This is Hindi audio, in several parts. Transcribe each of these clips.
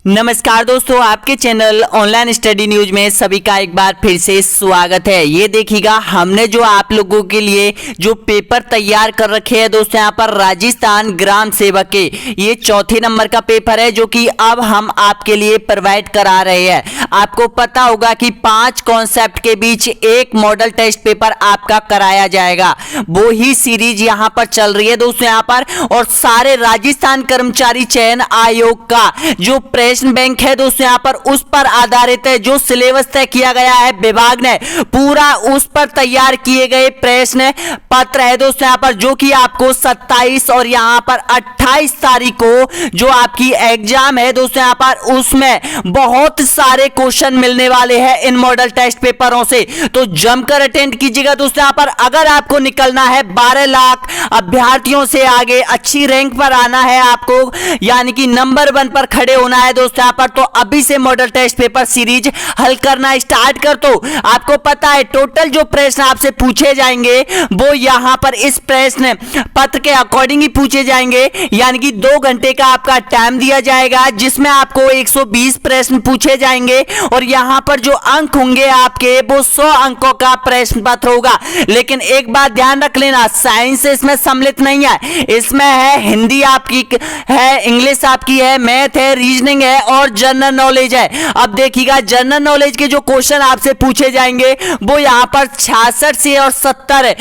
नमस्कार दोस्तों, आपके चैनल ऑनलाइन स्टडी न्यूज में सभी का एक बार फिर से स्वागत है। ये देखिएगा, हमने जो आप लोगों के लिए जो पेपर तैयार कर रखे हैं दोस्तों, यहाँ पर राजस्थान ग्राम सेवक के ये चौथे नंबर का पेपर है जो कि अब हम आपके लिए प्रोवाइड करा रहे हैं। आपको पता होगा कि 5 कॉन्सेप्ट के बीच एक मॉडल टेस्ट पेपर आपका कराया जाएगा। वो ही सीरीज यहाँ पर चल रही है दोस्तों यहाँ पर, और सारे राजस्थान कर्मचारी चयन आयोग का जो प्रश्न बैंक है दोस्तों यहाँ पर उस पर आधारित है। जो सिलेबस तय किया गया है विभाग ने, पूरा उस पर तैयार किए गए प्रश्न पत्र है दोस्तों यहाँ पर, जो कि आपको 27 और यहाँ पर 28 तारीख को जो आपकी एग्जाम है दोस्तों यहाँ पर, उसमें बहुत सारे क्वेश्चन मिलने वाले हैं इन मॉडल टेस्ट पेपरों से। तो जमकर अटेंड कीजिएगा दोस्तों यहाँ पर। अगर आपको निकलना है 12 लाख अभ्यर्थियों से आगे, अच्छी रैंक पर आना है आपको, यानी कि नंबर 1 पर खड़े होना है दोस्तों यहाँ पर, तो अभी से मॉडल टेस्ट पेपर सीरीज हल करना स्टार्ट कर दो। आपको पता है टोटल जो प्रश्न आपसे पूछे जाएंगे वो यहाँ पर इस प्रश्न पत्र के अकॉर्डिंग ही पूछे जाएंगे, यानी कि 2 घंटे का आपका टाइम दिया जाएगा जिसमें आपको 120 प्रश्न पूछे जाएंगे, और यहाँ पर जो अंक होंगे आपके वो 100 अंकों का प्रश्न पत्र होगा। लेकिन एक बात ध्यान रख लेना, साइंस इसमें सम्मिलित नहीं है। इसमें है हिंदी आपकी है, इंग्लिश आपकी है, मैथ है, रीजनिंग है और जनरल नॉलेज है। अब देखिएगा, जनरल नॉलेज के जो क्वेश्चन आपसे पूछे जाएंगे वो यहाँ पर 66 से और 70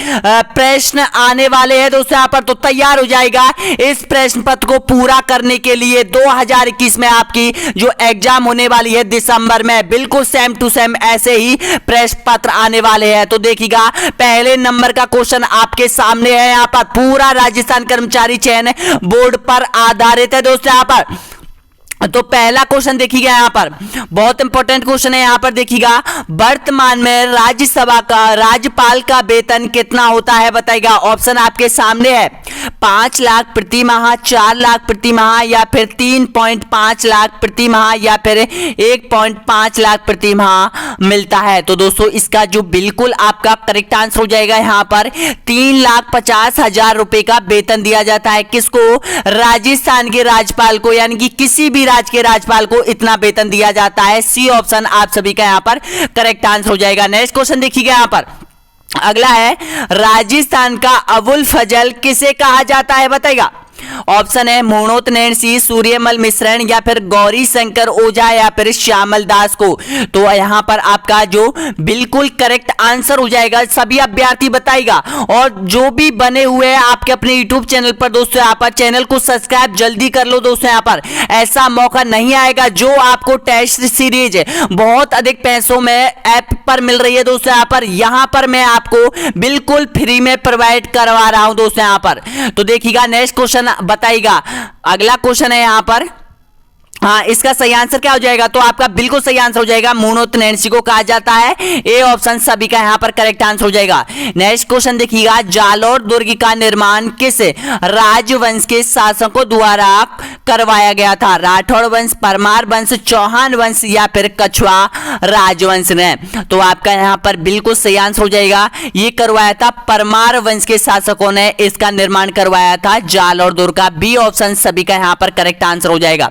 प्रश्न आने वाले हैं दोस्तों यहाँ पर। तो तैयार हो जाएगा इस प्रश्न पत्र को पूरा करने के लिए। 2021 में आपकी जो एग्जाम होने वाली है दिसंबर में, बिल्कुल सेम टू सेम ऐसे ही प्रश्न पत्र आने वाले हैं। तो देखिएगा, पहले नंबर का क्वेश्चन आपके सामने है यहाँ पर, पूरा राजस्थान कर्मचारी चयन बोर्ड पर आधारित है दोस्तों यहाँ पर। तो पहला क्वेश्चन देखिएगा यहाँ पर, बहुत इंपॉर्टेंट क्वेश्चन है यहाँ पर। देखिएगा, वर्तमान में राज्यसभा का राज्यपाल का वेतन कितना होता है बताइएगा। ऑप्शन आपके सामने है, 5 लाख प्रति माह, 4 लाख प्रति माह, या फिर 3.5 लाख प्रति माह, या फिर 1.5 लाख प्रति माह मिलता है। तो दोस्तों इसका जो बिल्कुल आपका करेक्ट आंसर हो जाएगा यहाँ पर, 3,50,000 रुपए का वेतन दिया जाता है। किसको? राजस्थान के राज्यपाल को, यानी कि किसी भी राज्य के राज्यपाल को इतना वेतन दिया जाता है। सी ऑप्शन आप सभी का यहां पर करेक्ट आंसर हो जाएगा। नेक्स्ट क्वेश्चन देखिएगा यहां पर, अगला है, राजस्थान का अबुल फजल किसे कहा जाता है बताइएगा। ऑप्शन है मोहनोत नैणसी, सूर्यमल मिश्रण, या फिर गौरी शंकर ओझा, या फिर श्यामल दास को। तो यहां पर आपका जो बिल्कुल करेक्ट आंसर हो जाएगा, सभी अभ्यर्थी बताएगा। और जो भी बने हुए हैं आपके अपने यूट्यूब चैनल पर दोस्तों, यहाँ पर चैनल को सब्सक्राइब जल्दी कर लो दोस्तों। यहाँ पर ऐसा मौका नहीं आएगा जो आपको टेस्ट सीरीज बहुत अधिक पैसों में ऐप पर मिल रही है दोस्तों यहाँ पर, यहाँ पर मैं आपको बिल्कुल फ्री में प्रोवाइड करवा रहा हूं दोस्तों यहाँ पर। तो देखिएगा, नेक्स्ट क्वेश्चन बताइएगा। अगला क्वेश्चन है यहां पर, हाँ, इसका सही आंसर क्या हो जाएगा? तो आपका बिल्कुल सही आंसर हो जाएगा, मोहनोत नैणसी को कहा जाता है। ए ऑप्शन सभी का यहां पर करेक्ट आंसर हो जाएगा। नेक्स्ट क्वेश्चन देखिएगा, जालोर दुर्ग का निर्माण किस राजवंश के शासकों द्वारा करवाया गया था? राठौड़ वंश, परमार वंश, चौहान वंश, या फिर कछुआ राजवंश ने? तो आपका यहां पर बिल्कुल सही आंसर हो जाएगा, ये करवाया था परमार वंश के शासकों ने इसका निर्माण करवाया था, जालोर दुर्ग का। बी ऑप्शन सभी का यहां पर करेक्ट आंसर हो जाएगा।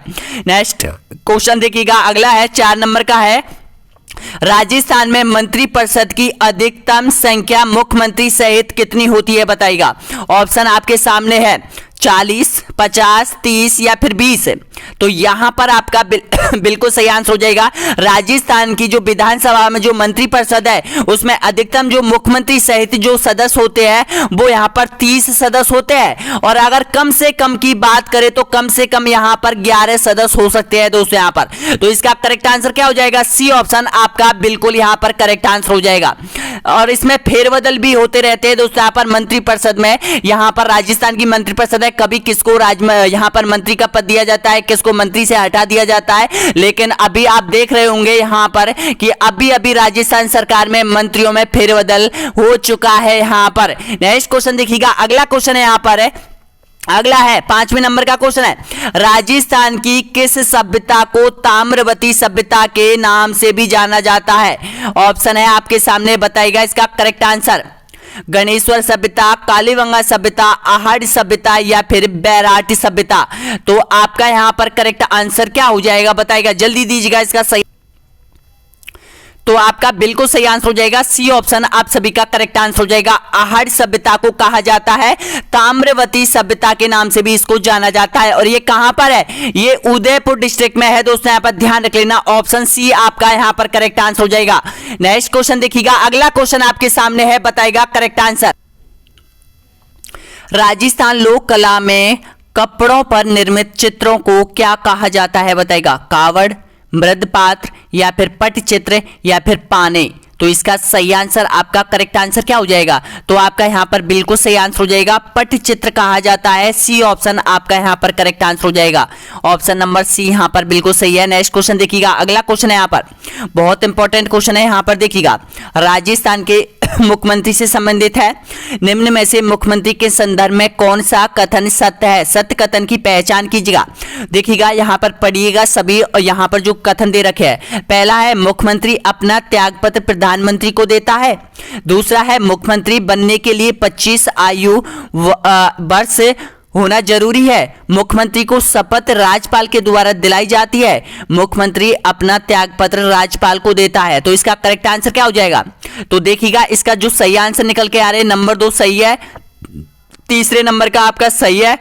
नेक्स्ट क्वेश्चन देखिएगा, अगला है 4 नंबर का है, राजस्थान में मंत्रिपरिषद की अधिकतम संख्या मुख्यमंत्री सहित कितनी होती है बताइएगा। ऑप्शन आपके सामने है, 40, 50, 30 या फिर 20। तो यहां पर आपका बिल्कुल सही आंसर हो जाएगा। राजस्थान की जो विधानसभा में जो मंत्रिपरिषद है उसमें अधिकतम जो मुख्यमंत्री सहित जो सदस्य होते हैं वो यहां पर 30 सदस्य होते हैं, और अगर कम से कम की बात करें तो कम से कम यहां पर 11 सदस्य हो सकते हैं दोस्तों यहां पर। तो इसका करेक्ट आंसर क्या हो जाएगा? सी ऑप्शन आपका बिल्कुल यहां पर करेक्ट आंसर हो जाएगा। और इसमें फेरबदल भी होते रहते हैं दोस्तों यहां पर मंत्रिपरिषद में। यहां पर राजस्थान की मंत्रिपरिषद है, कभी किसको यहां पर मंत्री का पद दिया जाता है, किसको मंत्री से हटा दिया जाता है। लेकिन अभी आप देख रहे होंगे यहां पर कि अभी अभी राजस्थान सरकार में मंत्रियों में फेरबदल हो चुका है यहां पर। नेक्स्ट क्वेश्चन देखिएगा, अगला क्वेश्चन है यहां पर है, अगला है 5वें नंबर का क्वेश्चन है, राजस्थान की किस सभ्यता को ताम्रवती सभ्यता के नाम से भी जाना जाता है? ऑप्शन है आपके सामने, बताइएगा इसका करेक्ट आंसर। गणेश्वर सभ्यता, कालीबंगा सभ्यता, आहड़ सभ्यता या फिर बैराटी सभ्यता। तो आपका यहां पर करेक्ट आंसर क्या हो जाएगा बताएगा, जल्दी दीजिएगा इसका सही। तो आपका बिल्कुल सही आंसर हो जाएगा सी ऑप्शन, आप सभी का करेक्ट आंसर हो जाएगा। आहड़ सभ्यता को कहा जाता है ताम्रवती सभ्यता के नाम से भी इसको जाना जाता है। और ये कहां पर है, ये उदयपुर डिस्ट्रिक्ट में है दोस्तों, यहां पर ध्यान रख लेना। ऑप्शन सी आपका यहां पर करेक्ट आंसर हो जाएगा। नेक्स्ट क्वेश्चन देखिएगा, अगला क्वेश्चन आपके सामने है, बताएगा करेक्ट आंसर। राजस्थान लोक कला में कपड़ों पर निर्मित चित्रों को क्या कहा जाता है बताएगा, कावड़, मृदपात्र या फिर पटचित्र या फिर पाने। तो इसका सही आंसर, आपका करेक्ट आंसर क्या हो जाएगा, तो आपका यहां पर बिल्कुल सही आंसर हो जाएगा, पटचित्र कहा जाता है। सी ऑप्शन आपका यहां पर करेक्ट आंसर हो जाएगा। ऑप्शन नंबर सी यहां पर बिल्कुल सही है। नेक्स्ट क्वेश्चन देखिएगा, अगला क्वेश्चन है यहां पर बहुत इंपॉर्टेंट क्वेश्चन है, यहां पर देखिएगा राजस्थान के मुख्यमंत्री से संबंधित है। निम्न में से मुख्यमंत्री के संदर्भ में कौन सा कथन सत्य है, सत्य कथन की पहचान कीजिएगा। देखिएगा यहां पर पढ़िएगा सभी, और यहां पर जो कथन दे रखे हैं, पहला है मुख्यमंत्री अपना त्यागपत्र प्रधानमंत्री को देता है। दूसरा है मुख्यमंत्री बनने के लिए 25 आयु वर्ष होना जरूरी है। मुख्यमंत्री को शपथ राज्यपाल के द्वारा दिलाई जाती है। मुख्यमंत्री अपना त्यागपत्र राज्यपाल को देता है। तो इसका करेक्ट आंसर क्या हो जाएगा, तो देखिएगा इसका जो सही आंसर निकल के आ रहे हैं, नंबर 2 सही है, तीसरे नंबर का आपका सही है,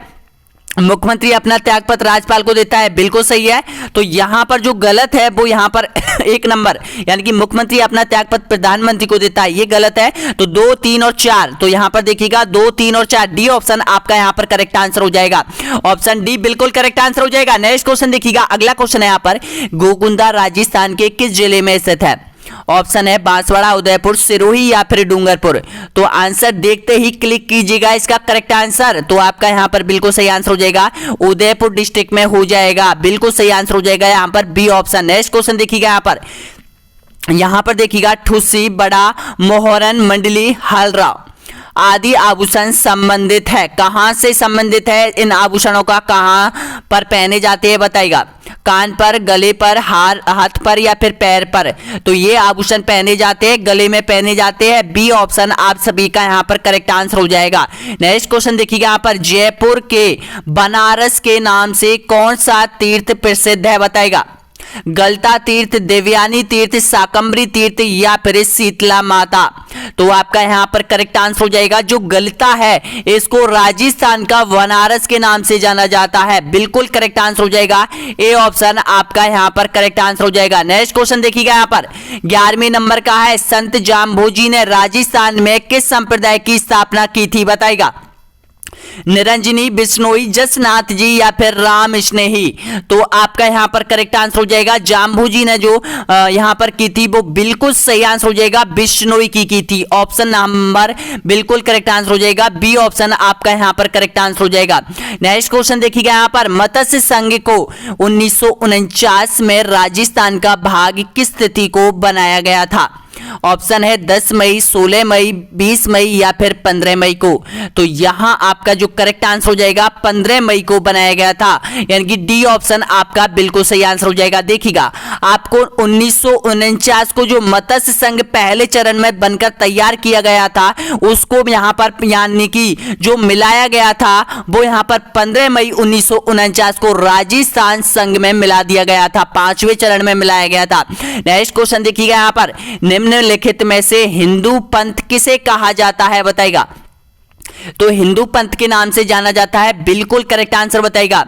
मुख्यमंत्री अपना त्यागपत्र राज्यपाल को देता है, बिल्कुल सही है। तो यहां पर जो गलत है वो यहां पर एक नंबर, यानी कि मुख्यमंत्री अपना त्यागपत्र प्रधानमंत्री को देता है, ये गलत है। तो 2, 3 और 4, तो यहां पर देखिएगा 2, 3 और 4, डी ऑप्शन आपका यहां पर करेक्ट आंसर हो जाएगा। ऑप्शन डी बिल्कुल करेक्ट आंसर हो जाएगा। नेक्स्ट क्वेश्चन देखिएगा, अगला क्वेश्चन है यहां पर, गोकुंदा राजस्थान के किस जिले में स्थित है। ऑप्शन है बांसवाड़ा, उदयपुर, सिरोही या फिर डूंगरपुर। तो आंसर देखते ही क्लिक कीजिएगा इसका करेक्ट आंसर, तो आपका यहां पर बिल्कुल सही आंसर हो जाएगा, उदयपुर डिस्ट्रिक्ट में हो जाएगा, बिल्कुल सही आंसर हो जाएगा यहां पर बी ऑप्शन। नेक्स्ट क्वेश्चन देखिएगा यहां पर देखिएगा ठुस्सी, बड़ा मोहरन, मंडली, हालरा आदि आभूषण संबंधित है, कहां से संबंधित है, इन आभूषणों का कहां पर पहने जाते हैं बताइएगा, कान पर, गले पर, हाथ पर या फिर पैर पर। तो ये आभूषण पहने जाते हैं, गले में पहने जाते हैं, बी ऑप्शन आप सभी का यहां पर करेक्ट आंसर हो जाएगा। नेक्स्ट क्वेश्चन देखिएगा यहां पर, जयपुर के बनारस के नाम से कौन सा तीर्थ प्रसिद्ध है बताएगा, गलता तीर्थ, देवयानी तीर्थ, शाकंभरी तीर्थ या फिर शीतला माता। तो आपका यहां पर करेक्ट आंसर हो जाएगा, जो गलता है इसको राजस्थान का बनारस के नाम से जाना जाता है, बिल्कुल करेक्ट आंसर हो जाएगा, ए ऑप्शन आपका यहां पर करेक्ट आंसर हो जाएगा। नेक्स्ट क्वेश्चन देखिएगा यहां पर 11वें नंबर का है, संत जाम्भोजी ने राजस्थान में किस संप्रदाय की स्थापना की थी बताएगा, निरंजनी, बिश्नोई, जसनाथ जी या फिर राम स्नेही। तो आपका यहां पर करेक्ट आंसर हो जाएगा, जाम्भोजी ने जो यहां पर की थी वो बिल्कुल सही आंसर हो जाएगा, बिश्नोई की थी। ऑप्शन नंबर बिल्कुल करेक्ट आंसर हो जाएगा, बी ऑप्शन आपका यहां पर करेक्ट आंसर हो जाएगा। नेक्स्ट क्वेश्चन देखिएगा यहां पर, मत्स्य संघ को 1949 में राजस्थान का भाग किस तिथि को बनाया गया था। ऑप्शन है 10 मई, 16 मई, 20 मई या फिर 15 मई को। तो यहां आपका जो करेक्ट आंसर हो जाएगा 15 मई को बनाया गया था, यानी कि डी ऑप्शन आपका बिल्कुल सही आंसर हो जाएगा। देखिएगा आपको 1949 को जो मत्स्य संघ पहले चरण में बनकर तैयार किया गया था, उसको यहां पर यानी कि जो मिलाया गया था वो यहां पर 15 मई 1949 को राजस्थान संघ में मिला दिया गया था, 5वें चरण में मिलाया गया था। नेक्स्ट क्वेश्चन देखिएगा यहां पर, निम्नलिखित में से हिंदू पंथ किसे कहा जाता है बताएगा। तो हिंदू पंथ के नाम से जाना जाता है, बिल्कुल करेक्ट आंसर बताएगा,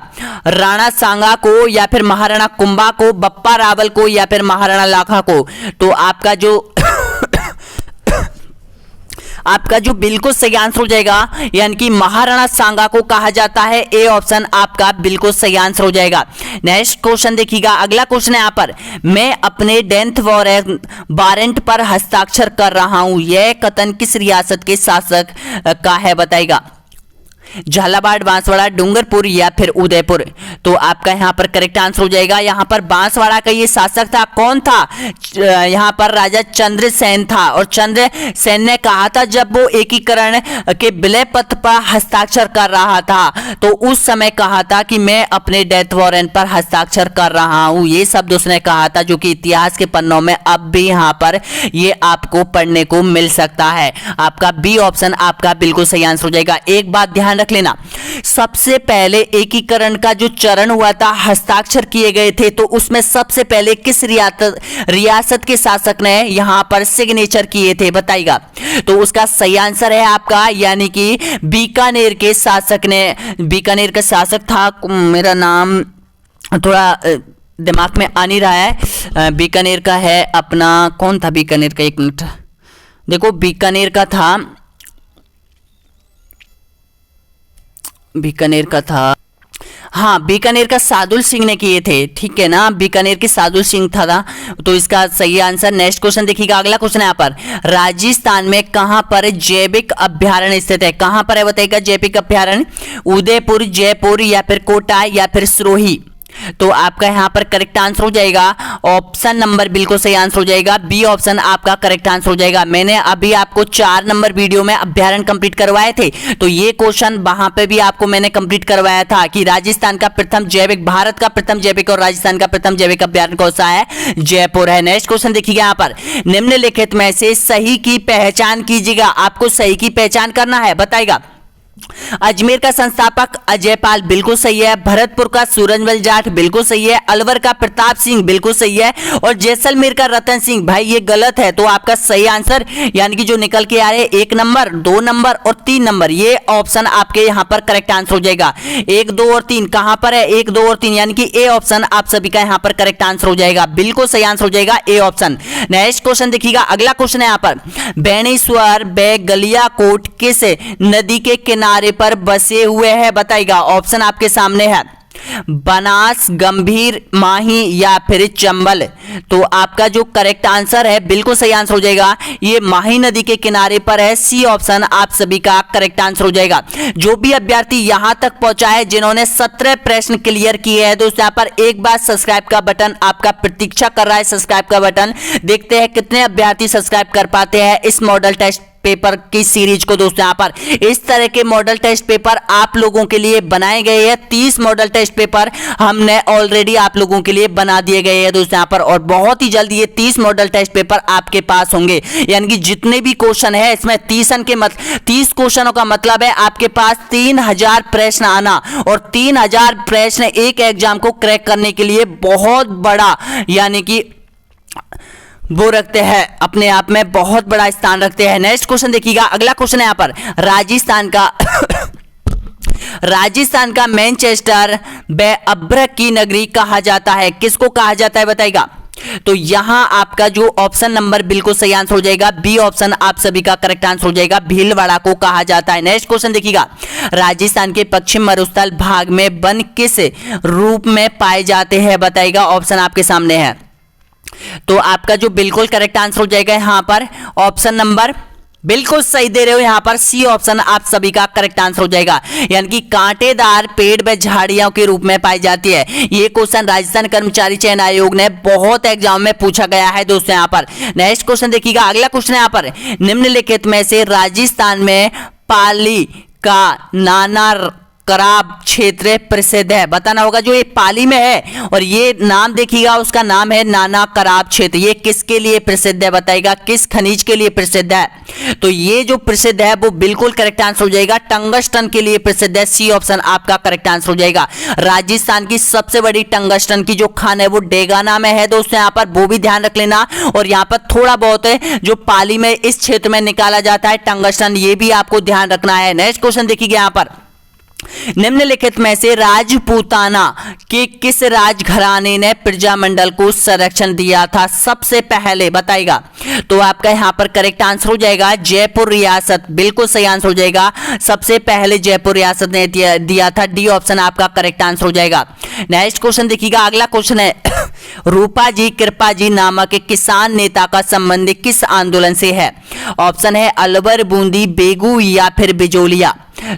राणा सांगा को या फिर महाराणा कुंभा को, बप्पा रावल को या फिर महाराणा लाखा को। तो आपका जो बिल्कुल सही आंसर हो जाएगा, यानी कि महाराणा सांगा को कहा जाता है, ए ऑप्शन आपका बिल्कुल सही आंसर हो जाएगा। नेक्स्ट क्वेश्चन देखिएगा, अगला क्वेश्चन है यहाँ पर, मैं अपने डेथ वारंट पर हस्ताक्षर कर रहा हूं, यह कथन किस रियासत के शासक का है बताएगा। झालावाड़, बांसवाड़ा, डूंगरपुर या फिर उदयपुर। तो आपका यहाँ पर करेक्ट आंसर हो जाएगा। यहाँ पर बांसवाड़ा का ये शासक था, कौन था? यहाँ पर राजा चंद्रसेन था। और चंद्रसेन ने कहा था जब वो एकीकरण के विलय पत्र पर हस्ताक्षर कर रहा था, तो उस समय कहा था कि मैं अपने डेथ वारंट पर हस्ताक्षर कर रहा हूं। ये शब्द उसने कहा था, जो कि इतिहास के पन्नों में अब भी यहाँ पर ये आपको पढ़ने को मिल सकता है। आपका बी ऑप्शन आपका बिल्कुल सही आंसर हो जाएगा। एक बात ध्यान रख लेना, सबसे पहले एकीकरण का जो चरण हुआ था, हस्ताक्षर किए गए थे, तो उसमें सबसे पहले किस रियासत के शासक ने यहां पर सिग्नेचर किए थे बताइएगा। तो उसका सही आंसर है आपका यानी कि बीकानेर के शासक ने। बीकानेर का शासक था, मेरा नाम थोड़ा दिमाग में आ नहीं रहा है। बीकानेर का है अपना, कौन था बीकानेर का? एक मिनट देखो, बीकानेर का था, बीकानेर का था, हाँ बीकानेर का सादुल सिंह ने किए थे, ठीक है ना, बीकानेर के सादुल सिंह था। तो इसका सही आंसर। नेक्स्ट क्वेश्चन देखिएगा, अगला क्वेश्चन है यहाँ पर, राजस्थान में कहां पर जैविक अभ्यारण्य स्थित है? कहां पर है बताइएगा जैविक अभ्यारण्य? उदयपुर, जयपुर या फिर कोटा या फिर सिरोही? तो आपका यहां पर करेक्ट आंसर हो जाएगा ऑप्शन नंबर बिल्कुल सही आंसर हो जाएगा, बी ऑप्शन आपका करेक्ट आंसर हो जाएगा। मैंने अभी आपको 4 नंबर वीडियो में अभ्यारण्य कंप्लीट करवाए थे, तो ये क्वेश्चन वहां पे भी आपको मैंने कंप्लीट करवाया था कि राजस्थान का प्रथम जैविक, भारत का प्रथम जैविक और राजस्थान का प्रथम जैविक अभ्यारण्य कौन सा है? जयपुर है। नेक्स्ट क्वेश्चन देखिएगा यहाँ पर, निम्नलिखित में से सही की पहचान कीजिएगा। आपको सही की पहचान करना है बताइएगा। अजमेर का संस्थापक अजयपाल बिल्कुल सही है, भरतपुर का सूरजमल जाट बिल्कुल सही है, अलवर का प्रताप सिंह बिल्कुल सही है, और जैसलमेर का रतन सिंह भाई ये गलत है। तो आपका सही आंसर यानी कि जो निकल के आ रहे 1 नंबर, 2 नंबर और 3 नंबर, ये ऑप्शन आपके यहां पर करेक्ट आंसर हो जाएगा। 1, 2 और 3 कहां पर है? 1, 2 और 3 यानी कि ए ऑप्शन आप सभी का यहां पर करेक्ट आंसर हो जाएगा, बिल्कुल सही आंसर हो जाएगा ए ऑप्शन। नेक्स्ट क्वेश्चन देखिएगा, अगला क्वेश्चन है यहां पर, बेणेश्वर गलियाकोट किस नदी के किनारे पर बसे हुए हैं बताइएगा। ऑप्शन आपके सामने है, बनास, गंभीर, माही या फिर चंबल। तो आपका जो करेक्ट आंसर है बिल्कुल सही आंसर हो जाएगा, ये माही नदी के किनारे पर है, सी ऑप्शन आप सभी का करेक्ट आंसर हो जाएगा। जो भी अभ्यर्थी यहां तक पहुंचा है जिन्होंने 17 प्रश्न क्लियर किए हैं दोस्तों, यहां पर एक बार सब्सक्राइब का बटन आपका प्रतीक्षा कर रहा है, सब्सक्राइब का बटन। देखते हैं कितने अभ्यर्थी सब्सक्राइब कर पाते हैं इस मॉडल टेस्ट पेपर की सीरीज को। दोस्तों यहां पर इस तरह के मॉडल टेस्ट पेपर आप लोगों के लिए बनाए गए हैं, 30 मॉडल टेस्ट पेपर हमने ऑलरेडी आप लोगों के लिए बना दिए गए हैं दोस्तों यहां पर, और बहुत ही जल्द ये 30 मॉडल टेस्ट पेपर आपके पास होंगे। यानी कि जितने भी क्वेश्चन है इसमें 30 क्वेश्चनों का मतलब है आपके पास 3000 प्रश्न आना, और 3000 प्रश्न एक एग्जाम को क्रैक करने के लिए बहुत बड़ा यानी कि वो रखते हैं, अपने आप में बहुत बड़ा स्थान रखते हैं। नेक्स्ट क्वेश्चन देखिएगा, अगला क्वेश्चन है यहां पर, राजस्थान का मैनचेस्टर व अभ्रक की नगरी कहा जाता है, किसको कहा जाता है बताइएगा। तो यहां आपका जो ऑप्शन नंबर बिल्कुल सही आंसर हो जाएगा, बी ऑप्शन आप सभी का करेक्ट आंसर हो जाएगा, भीलवाड़ा को कहा जाता है। नेक्स्ट क्वेश्चन देखिएगा, राजस्थान के पश्चिम मरुस्थल भाग में वन किस रूप में पाए जाते हैं बताइएगा। ऑप्शन आपके सामने है, तो आपका जो बिल्कुल करेक्ट आंसर हो जाएगा यहां पर ऑप्शन नंबर बिल्कुल सही दे रहे हो, यहां पर सी ऑप्शन आप सभी का करेक्ट आंसर हो जाएगा, यानी कि कांटेदार पेड़ व झाड़ियों के रूप में पाई जाती है। ये क्वेश्चन राजस्थान कर्मचारी चयन आयोग ने बहुत एग्जाम में पूछा गया है दोस्तों यहां पर। नेक्स्ट क्वेश्चन देखिएगा, अगला क्वेश्चन यहां पर, निम्नलिखित में से राजस्थान में पाली का नाना कराब क्षेत्र प्रसिद्ध है, बताना होगा। जो ये पाली में है और ये नाम देखिएगा उसका नाम है नाना कराब क्षेत्र, ये किसके लिए प्रसिद्ध है बताइएगा, किस खनिज के लिए प्रसिद्ध है। तो ये जो प्रसिद्ध है वो बिल्कुल करेक्ट आंसर हो जाएगा, टंगस्टन के लिए प्रसिद्ध है, सी ऑप्शन आपका करेक्ट आंसर हो जाएगा। राजस्थान की सबसे बड़ी टंगस्टन की जो खान है वो डेगाना में है दोस्तों यहाँ पर, वो भी ध्यान रख लेना। और यहाँ पर थोड़ा बहुत है जो पाली में इस क्षेत्र में निकाला जाता है टंगस्टन, ये भी आपको ध्यान रखना है। नेक्स्ट क्वेश्चन देखिए यहाँ पर, निम्नलिखित में से राजपूताना के किस राजघराने ने प्रजामंडल को संरक्षण दिया था सबसे पहले बताइएगा। तो आपका यहां पर करेक्ट आंसर हो जाएगा जयपुर रियासत, बिल्कुल सही आंसर हो जाएगा, सबसे पहले जयपुर रियासत ने दिया था, डी ऑप्शन आपका करेक्ट आंसर हो जाएगा। नेक्स्ट क्वेश्चन देखिएगा, अगला क्वेश्चन है रूपा जी कृपा जी नामक एक किसान नेता का संबंध किस आंदोलन से है? ऑप्शन है अलवर, बूंदी, बेगू या फिर बिजोलिया।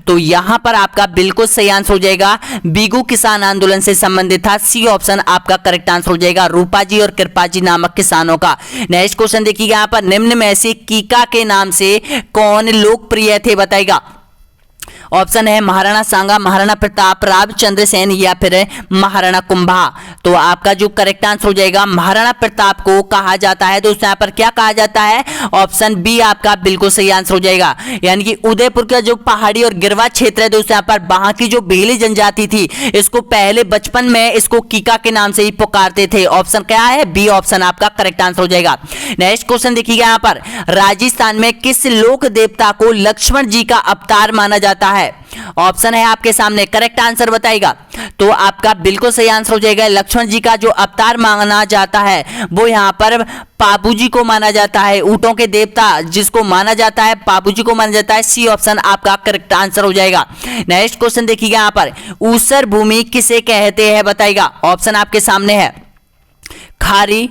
तो यहां पर आपका बिल्कुल सही आंसर हो जाएगा बीगू किसान आंदोलन से संबंधित था। सी ऑप्शन आपका करेक्ट आंसर हो जाएगा, रूपा जी और कृपा जी नामक किसानों का। नेक्स्ट क्वेश्चन देखिएगा यहां पर, निम्न में से कीका के नाम से कौन लोकप्रिय थे? बताइएगा। ऑप्शन है महाराणा सांगा, महाराणा प्रताप, रामचंद्र सेन या फिर महाराणा कुंभा। तो आपका जो करेक्ट आंसर हो जाएगा महाराणा प्रताप को कहा जाता है। दोस्तों यहाँ पर क्या कहा जाता है? ऑप्शन बी आपका बिल्कुल सही आंसर हो जाएगा। यानी कि उदयपुर का जो पहाड़ी और गिरवा क्षेत्र है दोस्तों, यहाँ पर वहां की जो बेली जनजाति थी, इसको पहले बचपन में इसको कीका के नाम से ही पुकारते थे। ऑप्शन क्या है? बी ऑप्शन आपका करेक्ट आंसर हो जाएगा। नेक्स्ट क्वेश्चन देखिएगा यहाँ पर, राजस्थान में किस लोक देवता को लक्ष्मण जी का अवतार माना जाता है? ऑप्शन है आपके सामने, करेक्ट आंसर बताइएगा। तो आपका बिल्कुल सही आंसर हो जाएगा, लक्ष्मण जी का जो अवतार माना जाता है वो यहाँ पर पाबूजी को माना जाता है। ऊंटों के देवता जिसको माना जाता है पाबूजी को माना जाता है। सी ऑप्शन आपका करेक्ट आंसर हो जाएगा। नेक्स्ट क्वेश्चन देखिएगा यहाँ पर, ऊसर भूमि किसे कहते हैं? बताइएगा। ऑप्शन आपके सामने है, खारी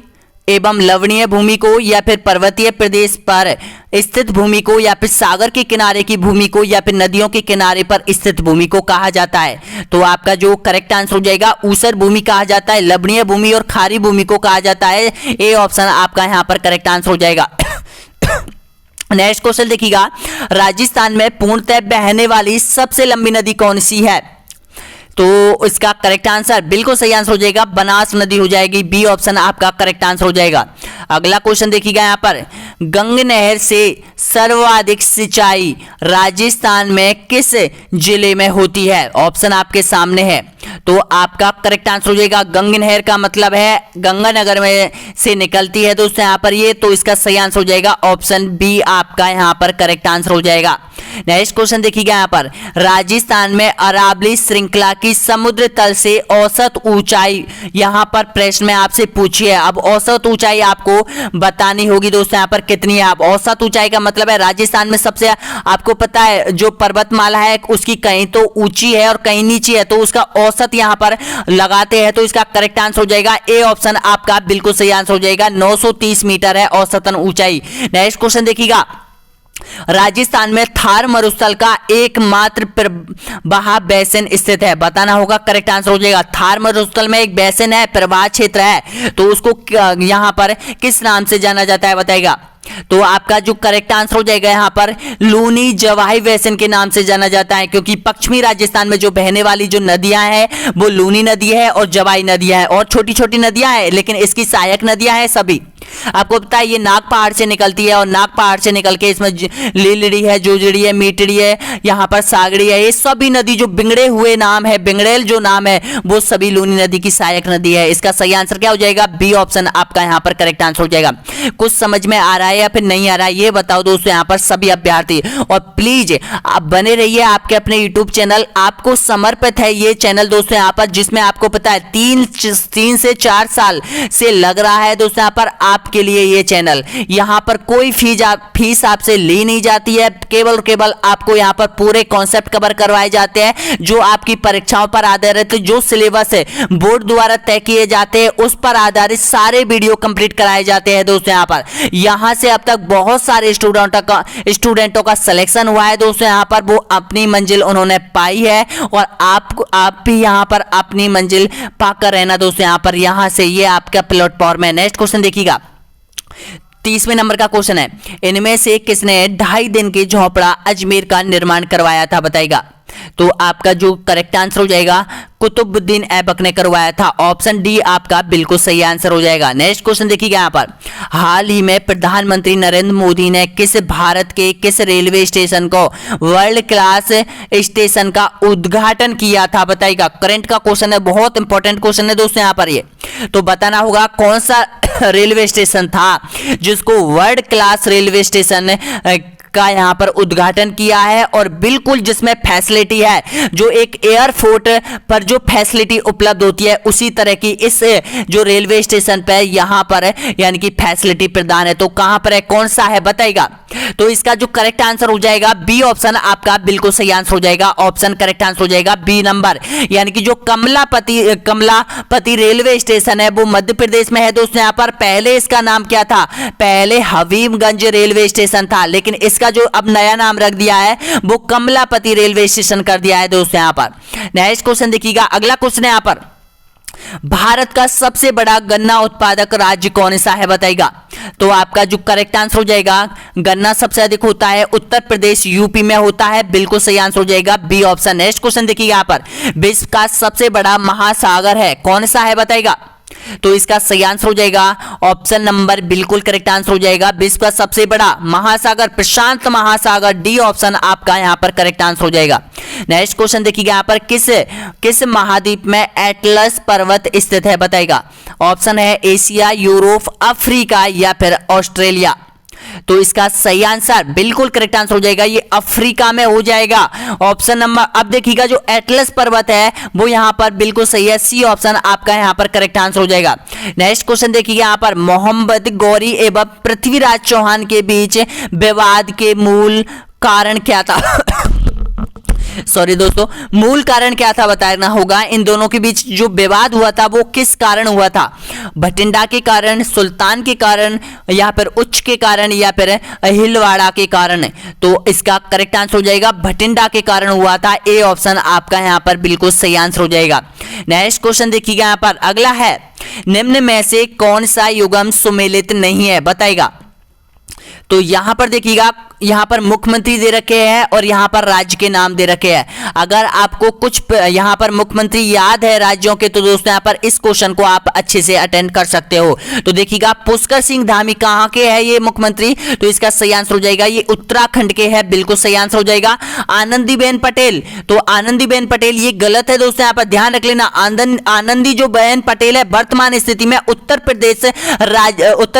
एवं लवणीय भूमि को, या फिर पर्वतीय प्रदेश पर स्थित भूमि को, या फिर सागर के किनारे की भूमि को, या फिर नदियों के किनारे पर स्थित भूमि को कहा जाता है। तो आपका जो करेक्ट आंसर हो जाएगा ऊसर भूमि कहा जाता है, लवणीय भूमि और खारी भूमि को कहा जाता है। ए ऑप्शन आपका यहां पर करेक्ट आंसर हो जाएगा। नेक्स्ट क्वेश्चन देखिएगा, राजस्थान में पूर्णतः बहने वाली सबसे लंबी नदी कौन सी है? तो इसका करेक्ट आंसर बिल्कुल सही आंसर हो जाएगा बनास नदी हो जाएगी। बी ऑप्शन आपका करेक्ट आंसर हो जाएगा। अगला क्वेश्चन देखिएगा यहाँ पर, गंग नहर से सर्वाधिक सिंचाई राजस्थान में किस जिले में होती है? ऑप्शन आपके सामने है। तो आपका करेक्ट आंसर हो जाएगा, गंग नहर का मतलब है गंगानगर में से निकलती है दोस्तों यहाँ पर ये। तो इसका सही आंसर हो जाएगा ऑप्शन बी आपका यहाँ पर करेक्ट आंसर हो जाएगा। नेक्स्ट क्वेश्चन देखिएगा यहाँ पर, राजस्थान में अरावली श्रृंखला की समुद्र तल से औसत ऊंचाई यहाँ पर प्रश्न में आपसे पूछी है। अब औसत ऊंचाई आपको बतानी होगी दोस्तों यहाँ पर कितनी है। अब औसत ऊंचाई का मतलब है राजस्थान में सबसे आपको पता है जो पर्वतमाला है उसकी कहीं तो ऊंची है और कहीं नीची है, तो उसका औसत यहाँ पर लगाते हैं। तो इसका करेक्ट आंसर हो जाएगा ए ऑप्शन आपका बिल्कुल सही आंसर हो जाएगा। 930 मीटर है औसतन ऊंचाई। नेक्स्ट क्वेश्चन देखिएगा, राजस्थान में थार मरुस्थल का एकमात्र प्रवाह बेसिन स्थित है? बताना होगा, करेक्ट आंसर हो जाएगा। थार मरुस्थल में एक बेसिन है, प्रवाह क्षेत्र है, तो उसको यहां पर किस नाम से जाना जाता है? बताएगा। तो आपका जो करेक्ट आंसर हो जाएगा यहाँ पर लूनी जवाही बेसिन के नाम से जाना जाता है, क्योंकि पश्चिमी राजस्थान में जो बहने वाली जो नदियां हैं वो लूनी नदी है और जवाही नदियां है, और छोटी छोटी नदियां हैं लेकिन इसकी सहायक नदियां हैं सभी। आपको पता है ये नाग पहाड़ से निकलती है और नाग पहाड़ से निकल के इसमें लीलड़ी है, जोजड़ी है, मीटड़ी है, यहाँ पर सागड़ी है, ये सभी नदी जो बिगड़े हुए नाम है, बिगड़ेल जो नाम है वो सभी लूनी नदी की सहायक नदी है। इसका सही आंसर क्या हो जाएगा? बी ऑप्शन आपका यहाँ पर करेक्ट आंसर हो जाएगा। कुछ समझ में आ रहा है या फिर नहीं आ रहा है ये बताओ दोस्तों यहाँ पर सभी अभ्यर्थी। और प्लीज आप बने रहिए आपके अपने यूट्यूब चैनल, आपको समर्पित है ये चैनल दोस्तों यहाँ पर, जिसमें आपको पता है 3 से 4 साल से लग रहा है दोस्तों यहाँ पर आपके लिए ये चैनल। यहाँ पर कोई फीस आपसे ली नहीं जाती है, केवल और केवल आपको यहाँ पर पूरे कॉन्सेप्ट कवर करवाए जाते हैं जो आपकी परीक्षाओं पर आधारित जो सिलेबस है बोर्ड द्वारा तय किए जाते हैं उस पर आधारित सारे वीडियो कंप्लीट कराए जाते हैं दोस्तों यहाँ पर। यहाँ से अब तक बहुत सारे स्टूडेंटों का सिलेक्शन हुआ है दोस्तों यहाँ पर, वो अपनी मंजिल उन्होंने पाई है और आप भी यहाँ पर अपनी मंजिल पाकर रहना दोस्तों यहाँ पर। यहाँ से ये आपका प्लेटफॉर्म है। नेक्स्ट क्वेश्चन देखिएगा, 30वें नंबर का क्वेश्चन है, इनमें से किसने 2.5 दिन की झोपड़ा अजमेर का निर्माण करवाया था? बताइएगा। तो आपका जो करेक्ट आंसर हो जाएगा कुतुबुद्दीन ऐबक ने करवाया था। ऑप्शन डी आपका बिल्कुल सही आंसर हो जाएगा। नेक्स्ट क्वेश्चन देखिएगा यहाँ पर, हाल ही में प्रधानमंत्री नरेंद्र मोदी ने भारत के किस रेलवे स्टेशन को वर्ल्ड क्लास स्टेशन का उद्घाटन किया था? बताइएगा। करंट का क्वेश्चन है, बहुत इंपॉर्टेंट क्वेश्चन है दोस्तों यहाँ पर ये, तो बताना होगा कौन सा रेलवे स्टेशन था जिसको वर्ल्ड क्लास रेलवे स्टेशन का यहाँ पर उद्घाटन किया है और बिल्कुल जिसमें फैसिलिटी है, जो एक एयरपोर्ट पर जो फैसिलिटी उपलब्ध होती है उसी तरह की इस जो रेलवे स्टेशन पे यहाँ पर यानी कि फैसिलिटी प्रदान है। तो कहां पर है, कौन सा है बताइएगा। तो इसका जो करेक्ट आंसर हो जाएगा बी ऑप्शन आपका बिल्कुल सही आंसर हो जाएगा। ऑप्शन करेक्ट आंसर हो जाएगा बी नंबर, यानी कि जो कमलापति रेलवे स्टेशन है वो मध्य प्रदेश में है दोस्तों। यहाँ पर पहले इसका नाम क्या था, पहले हबीबगंज रेलवे स्टेशन था, लेकिन इसका जो अब नया नाम रख दिया है वो कमलापति रेलवे स्टेशन कर दिया है दोस्तों। यहाँ पर नेक्स्ट क्वेश्चन देखिएगा, अगला क्वेश्चन है यहाँ पर, भारत का सबसे बड़ा गन्ना उत्पादक राज्य कौन सा है बताइएगा। तो आपका जो करेक्ट आंसर हो जाएगा, गन्ना सबसे अधिक होता है उत्तर प्रदेश यूपी में होता है, बिल्कुल सही आंसर हो जाएगा बी ऑप्शन। नेक्स्ट क्वेश्चन देखिए यहाँ पर, विश्व का सबसे बड़ा महासागर है कौन सा है बताइएगा। तो इसका सही आंसर हो जाएगा ऑप्शन नंबर बिल्कुल करेक्ट आंसर हो जाएगा, विश्व का सबसे बड़ा महासागर प्रशांत महासागर, डी ऑप्शन आपका यहां पर करेक्ट आंसर हो जाएगा। नेक्स्ट क्वेश्चन देखिएगा यहाँ पर, किस महाद्वीप में एटलस पर्वत स्थित है बताइएगा। ऑप्शन है एशिया, यूरोप, अफ्रीका या फिर ऑस्ट्रेलिया। तो इसका सही आंसर बिल्कुल करेक्ट आंसर हो जाएगा, ये अफ्रीका में हो जाएगा ऑप्शन नंबर। अब देखिएगा जो एटलस पर्वत है वो यहां पर बिल्कुल सही है, सी ऑप्शन आपका यहां पर करेक्ट आंसर हो जाएगा। नेक्स्ट क्वेश्चन देखिएगा यहाँ पर, मोहम्मद गौरी एवं पृथ्वीराज चौहान के बीच विवाद के मूल कारण क्या था सॉरी दोस्तों, मूल कारण क्या था बताना होगा। इन दोनों के बीच जो विवाद हुआ था वो किस कारण हुआ था, भटिंडा के कारण, सुल्तान के कारण या फिर उच्च के कारण या फिर हिलवाड़ा के कारण। तो इसका करेक्ट आंसर हो जाएगा भटिंडा के कारण हुआ था, ए ऑप्शन आपका यहां पर बिल्कुल सही आंसर हो जाएगा। नेक्स्ट क्वेश्चन देखिएगा यहाँ पर, अगला है, निम्न में से कौन सा युग्म सुमेलित नहीं है बताइएगा। तो यहां पर देखिएगा, यहां पर मुख्यमंत्री दे रखे हैं और यहां पर राज्य के नाम दे रखे हैं। अगर आपको कुछ यहां पर मुख्यमंत्री याद है राज्यों के, तो दोस्तों यहां पर इस क्वेश्चन को आप अच्छे से अटेंड कर सकते हो। तो देखिएगा, पुष्कर सिंह धामी कहां के है ये मुख्यमंत्री, तो इसका सही आंसर हो जाएगा ये उत्तराखंड के है, बिल्कुल सही आंसर हो जाएगा। आनंदीबेन पटेल, तो आनंदीबेन पटेल ये गलत है दोस्तों, यहां पर ध्यान रख लेना। आनंदी जो बहन पटेल है वर्तमान स्थिति में उत्तर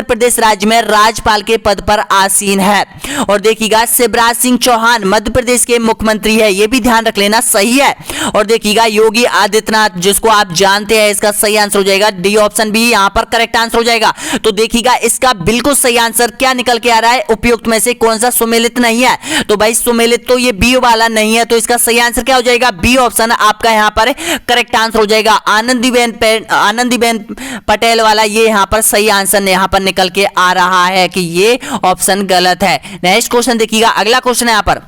प्रदेश राज्य में राज्यपाल के पद पर आसीन है। और देखिएगा, शिवराज सिंह चौहान मध्य प्रदेश के मुख्यमंत्री है, ये भी ध्यान रख लेना, सही है। और देखिएगा, योगी आदित्यनाथ जिसको आप जानते हैं, इसका सही आंसर हो जाएगा डी ऑप्शन भी यहां पर करेक्ट आंसर हो जाएगा। तो देखिएगा, इसका बिल्कुल सही आंसर क्या निकल के आ रहा है, उपयुक्त में से कौन सा सुमेलित नहीं है। तो भाई सुमेलित तो ये बी वाला नहीं है, तो इसका सही आंसर क्या हो जाएगा, बी ऑप्शन आपका यहां पर करेक्ट आंसर हो जाएगा। आनंदीबेन पटेल वाला ये यहां पर सही आंसर यहां पर निकल के आ रहा है कि ये ऑप्शन गलत है। नेक्स्ट क्वेश्चन देखिएगा, अगला क्वेश्चन है यहां पर,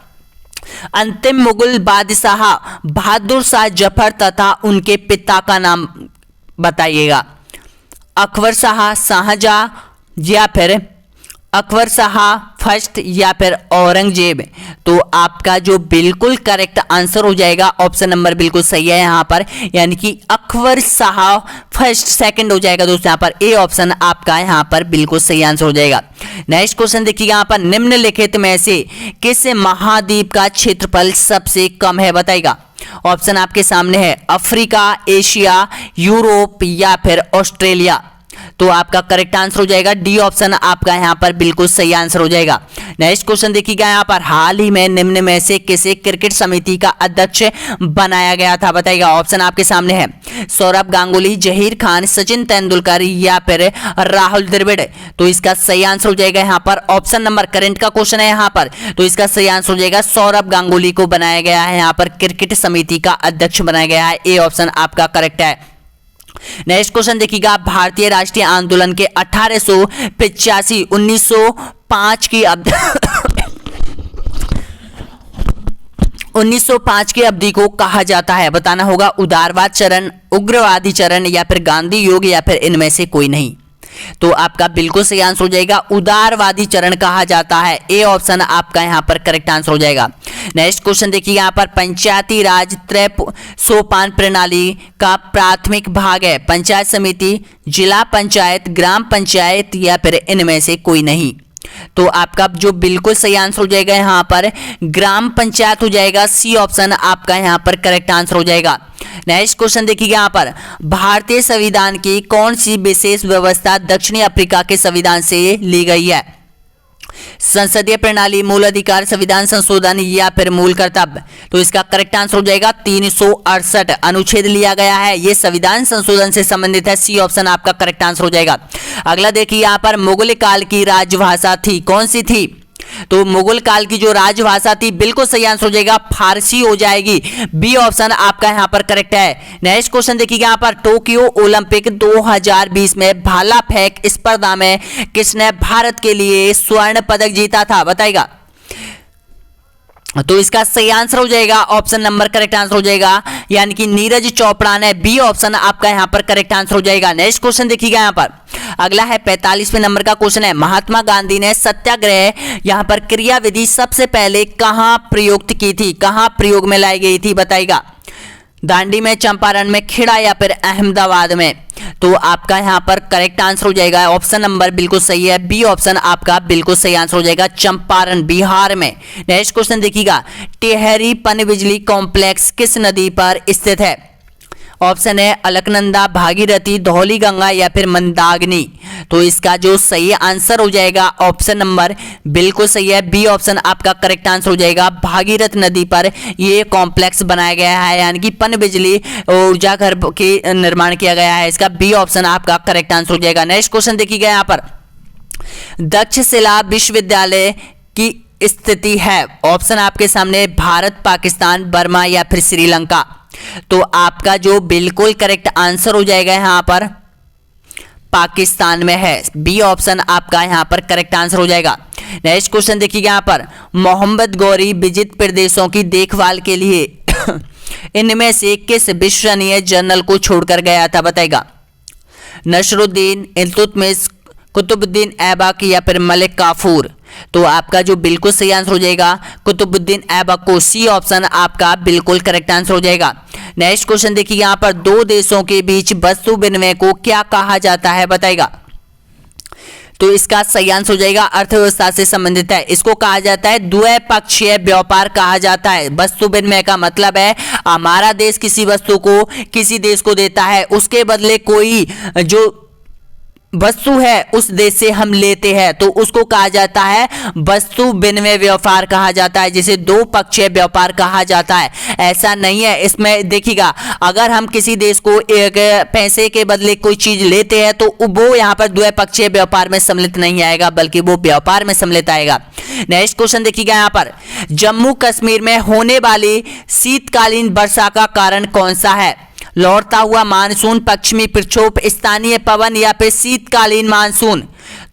अंतिम मुगल बादशाह बहादुर शाह जफर तथा उनके पिता का नाम बताइएगा। अकबर शाह, शाहजहां या फिर अकबर शाह फर्स्ट या फिर औरंगजेब। तो आपका जो बिल्कुल करेक्ट आंसर हो जाएगा ऑप्शन नंबर बिल्कुल सही है यहाँ पर, यानी कि अकबर शाह फर्स्ट सेकंड हो जाएगा दोस्तों, यहाँ पर ए ऑप्शन आपका यहाँ पर बिल्कुल सही आंसर हो जाएगा। नेक्स्ट क्वेश्चन देखिएगा यहाँ पर, निम्नलिखित में से किस महाद्वीप का क्षेत्रफल सबसे कम है बताइएगा। ऑप्शन आपके सामने है, अफ्रीका, एशिया, यूरोप या फिर ऑस्ट्रेलिया। तो आपका करेक्ट आंसर हो जाएगा डी ऑप्शन आपका यहां पर बिल्कुल सही आंसर हो जाएगा। नेक्स्ट क्वेश्चन देखिएगा यहाँ पर, हाल ही में निम्न में से किसे क्रिकेट समिति का अध्यक्ष बनाया गया था बताइएगा। ऑप्शन आपके सामने है, सौरभ गांगुली, जहीर खान, सचिन तेंदुलकर या फिर राहुल द्रविड़। तो इसका सही आंसर हो जाएगा यहाँ पर ऑप्शन नंबर, करंट का क्वेश्चन है यहाँ पर, तो इसका सही आंसर हो जाएगा सौरभ गांगुली को बनाया गया है यहाँ पर क्रिकेट समिति का अध्यक्ष बनाया गया है, ए ऑप्शन आपका करेक्ट है। नेक्स्ट क्वेश्चन देखिएगा, भारतीय राष्ट्रीय आंदोलन के 1885 1905 की 1905 की अवधि को कहा जाता है बताना होगा। उदारवाद चरण, उग्रवादी चरण या फिर गांधी युग या फिर इनमें से कोई नहीं। तो आपका बिल्कुल सही आंसर हो जाएगा उदारवादी चरण कहा जाता है, ए ऑप्शन आपका यहां पर करेक्ट आंसर हो जाएगा। नेक्स्ट क्वेश्चन देखिए यहाँ पर, पंचायती राज त्रय सोपान प्रणाली का प्राथमिक भाग है पंचायत समिति, जिला पंचायत, ग्राम पंचायत या फिर इनमें से कोई नहीं। तो आपका जो बिल्कुल सही आंसर हो जाएगा यहाँ पर ग्राम पंचायत हो जाएगा, सी ऑप्शन आपका यहाँ पर करेक्ट आंसर हो जाएगा। नेक्स्ट क्वेश्चन देखिएगा यहाँ पर, भारतीय संविधान की कौन सी विशेष व्यवस्था दक्षिणी अफ्रीका के संविधान से ली गई है। संसदीय प्रणाली, मूल अधिकार, संविधान संशोधन या फिर मूल कर्तव्य। तो इसका करेक्ट आंसर हो जाएगा 368 अनुच्छेद लिया गया है, ये संविधान संशोधन से संबंधित है। सी ऑप्शन आपका करेक्ट आंसर हो जाएगा। अगला देखिए यहाँ पर मुगल काल की राजभाषा थी, कौन सी थी? तो मुगल काल की जो राजभाषा थी, बिल्कुल सही आंसर हो जाएगा फारसी हो जाएगी। बी ऑप्शन आपका यहां पर करेक्ट है। नेक्स्ट क्वेश्चन देखिएगा यहाँ पर, टोक्यो ओलंपिक 2020 में भाला फेंक स्पर्धा में किसने भारत के लिए स्वर्ण पदक जीता था, बताइएगा। तो इसका सही आंसर हो जाएगा ऑप्शन नंबर करेक्ट आंसर हो जाएगा, यानी कि नीरज चोपड़ा ने। बी ऑप्शन आपका यहां पर करेक्ट आंसर हो जाएगा। नेक्स्ट क्वेश्चन देखिएगा यहाँ पर, अगला है 45वें नंबर का क्वेश्चन है, महात्मा गांधी ने सत्याग्रह यहां पर क्रियाविधि सबसे पहले कहां प्रयुक्त की थी, कहां प्रयोग में लाई गई थी, बताइएगा। दांडी में, चंपारण में, खेड़ा या फिर अहमदाबाद में। तो आपका यहां पर करेक्ट आंसर हो जाएगा ऑप्शन नंबर बिल्कुल सही है, बी ऑप्शन आपका बिल्कुल सही आंसर हो जाएगा, चंपारण बिहार में। नेक्स्ट क्वेश्चन देखिएगा, टिहरी पनबिजली कॉम्प्लेक्स किस नदी पर स्थित है? ऑप्शन है अलकनंदा, भागीरथी, धौली गंगा या फिर मंदाकिनी। तो इसका जो सही आंसर हो जाएगा ऑप्शन नंबर बिल्कुल सही है, बी ऑप्शन आपका करेक्ट आंसर हो जाएगा। भागीरथ नदी पर ये कॉम्प्लेक्स बनाया गया है, यानी कि पनबिजली ऊर्जा घर के निर्माण किया गया है, इसका बी ऑप्शन आपका करेक्ट आंसर हो जाएगा। नेक्स्ट क्वेश्चन देखिएगा यहाँ पर, तक्षशिला विश्वविद्यालय की स्थिति है, ऑप्शन आपके सामने भारत, पाकिस्तान, बर्मा या फिर श्रीलंका। तो आपका जो बिल्कुल करेक्ट आंसर हो जाएगा यहां पर पाकिस्तान में है, बी ऑप्शन आपका यहां पर करेक्ट आंसर हो जाएगा। नेक्स्ट क्वेश्चन देखिएगा यहाँ पर, मोहम्मद गौरी विजित प्रदेशों की देखभाल के लिए इनमें से किस विश्वसनीय जर्नल को छोड़कर गया था, बताएगा। नसरुद्दीन, इल्तुतमिश, कुतुबुद्दीन ऐबक या फिर मलिक काफूर। तो आपका जो बिल्कुल सही आंसर हो जाएगा कुतुबुद्दीन ऐबक को, सी ऑप्शन आपका बिल्कुल करेक्ट आंसर हो जाएगा। नेक्स्ट क्वेश्चन देखिए यहाँ पर, दो देशों के बीच वस्तु विनिमय को क्या कहा जाता है, बताएगा। तो इसका सही आंसर हो जाएगा अर्थव्यवस्था से संबंधित है, इसको कहा जाता है द्विपक्षीय व्यापार कहा जाता है। वस्तु विनिमय का मतलब है हमारा देश किसी वस्तु को किसी देश को देता है, उसके बदले कोई जो वस्तु है उस देश से हम लेते हैं, तो उसको कहा जाता है वस्तु विनिमय व्यापार कहा जाता है, जिसे दो पक्षीय व्यापार कहा जाता है। ऐसा नहीं है, इसमें देखिएगा अगर हम किसी देश को एक पैसे के बदले कोई चीज लेते हैं तो वो यहाँ पर द्विपक्षीय व्यापार में सम्मिलित नहीं आएगा, बल्कि वो व्यापार में सम्मिलित आएगा। नेक्स्ट क्वेश्चन देखिएगा यहाँ पर, जम्मू कश्मीर में होने वाली शीतकालीन वर्षा का कारण कौन सा है? लौटता हुआ मानसून, पश्चिमी प्रक्षोभ, स्थानीय पवन या फिर शीतकालीन मानसून।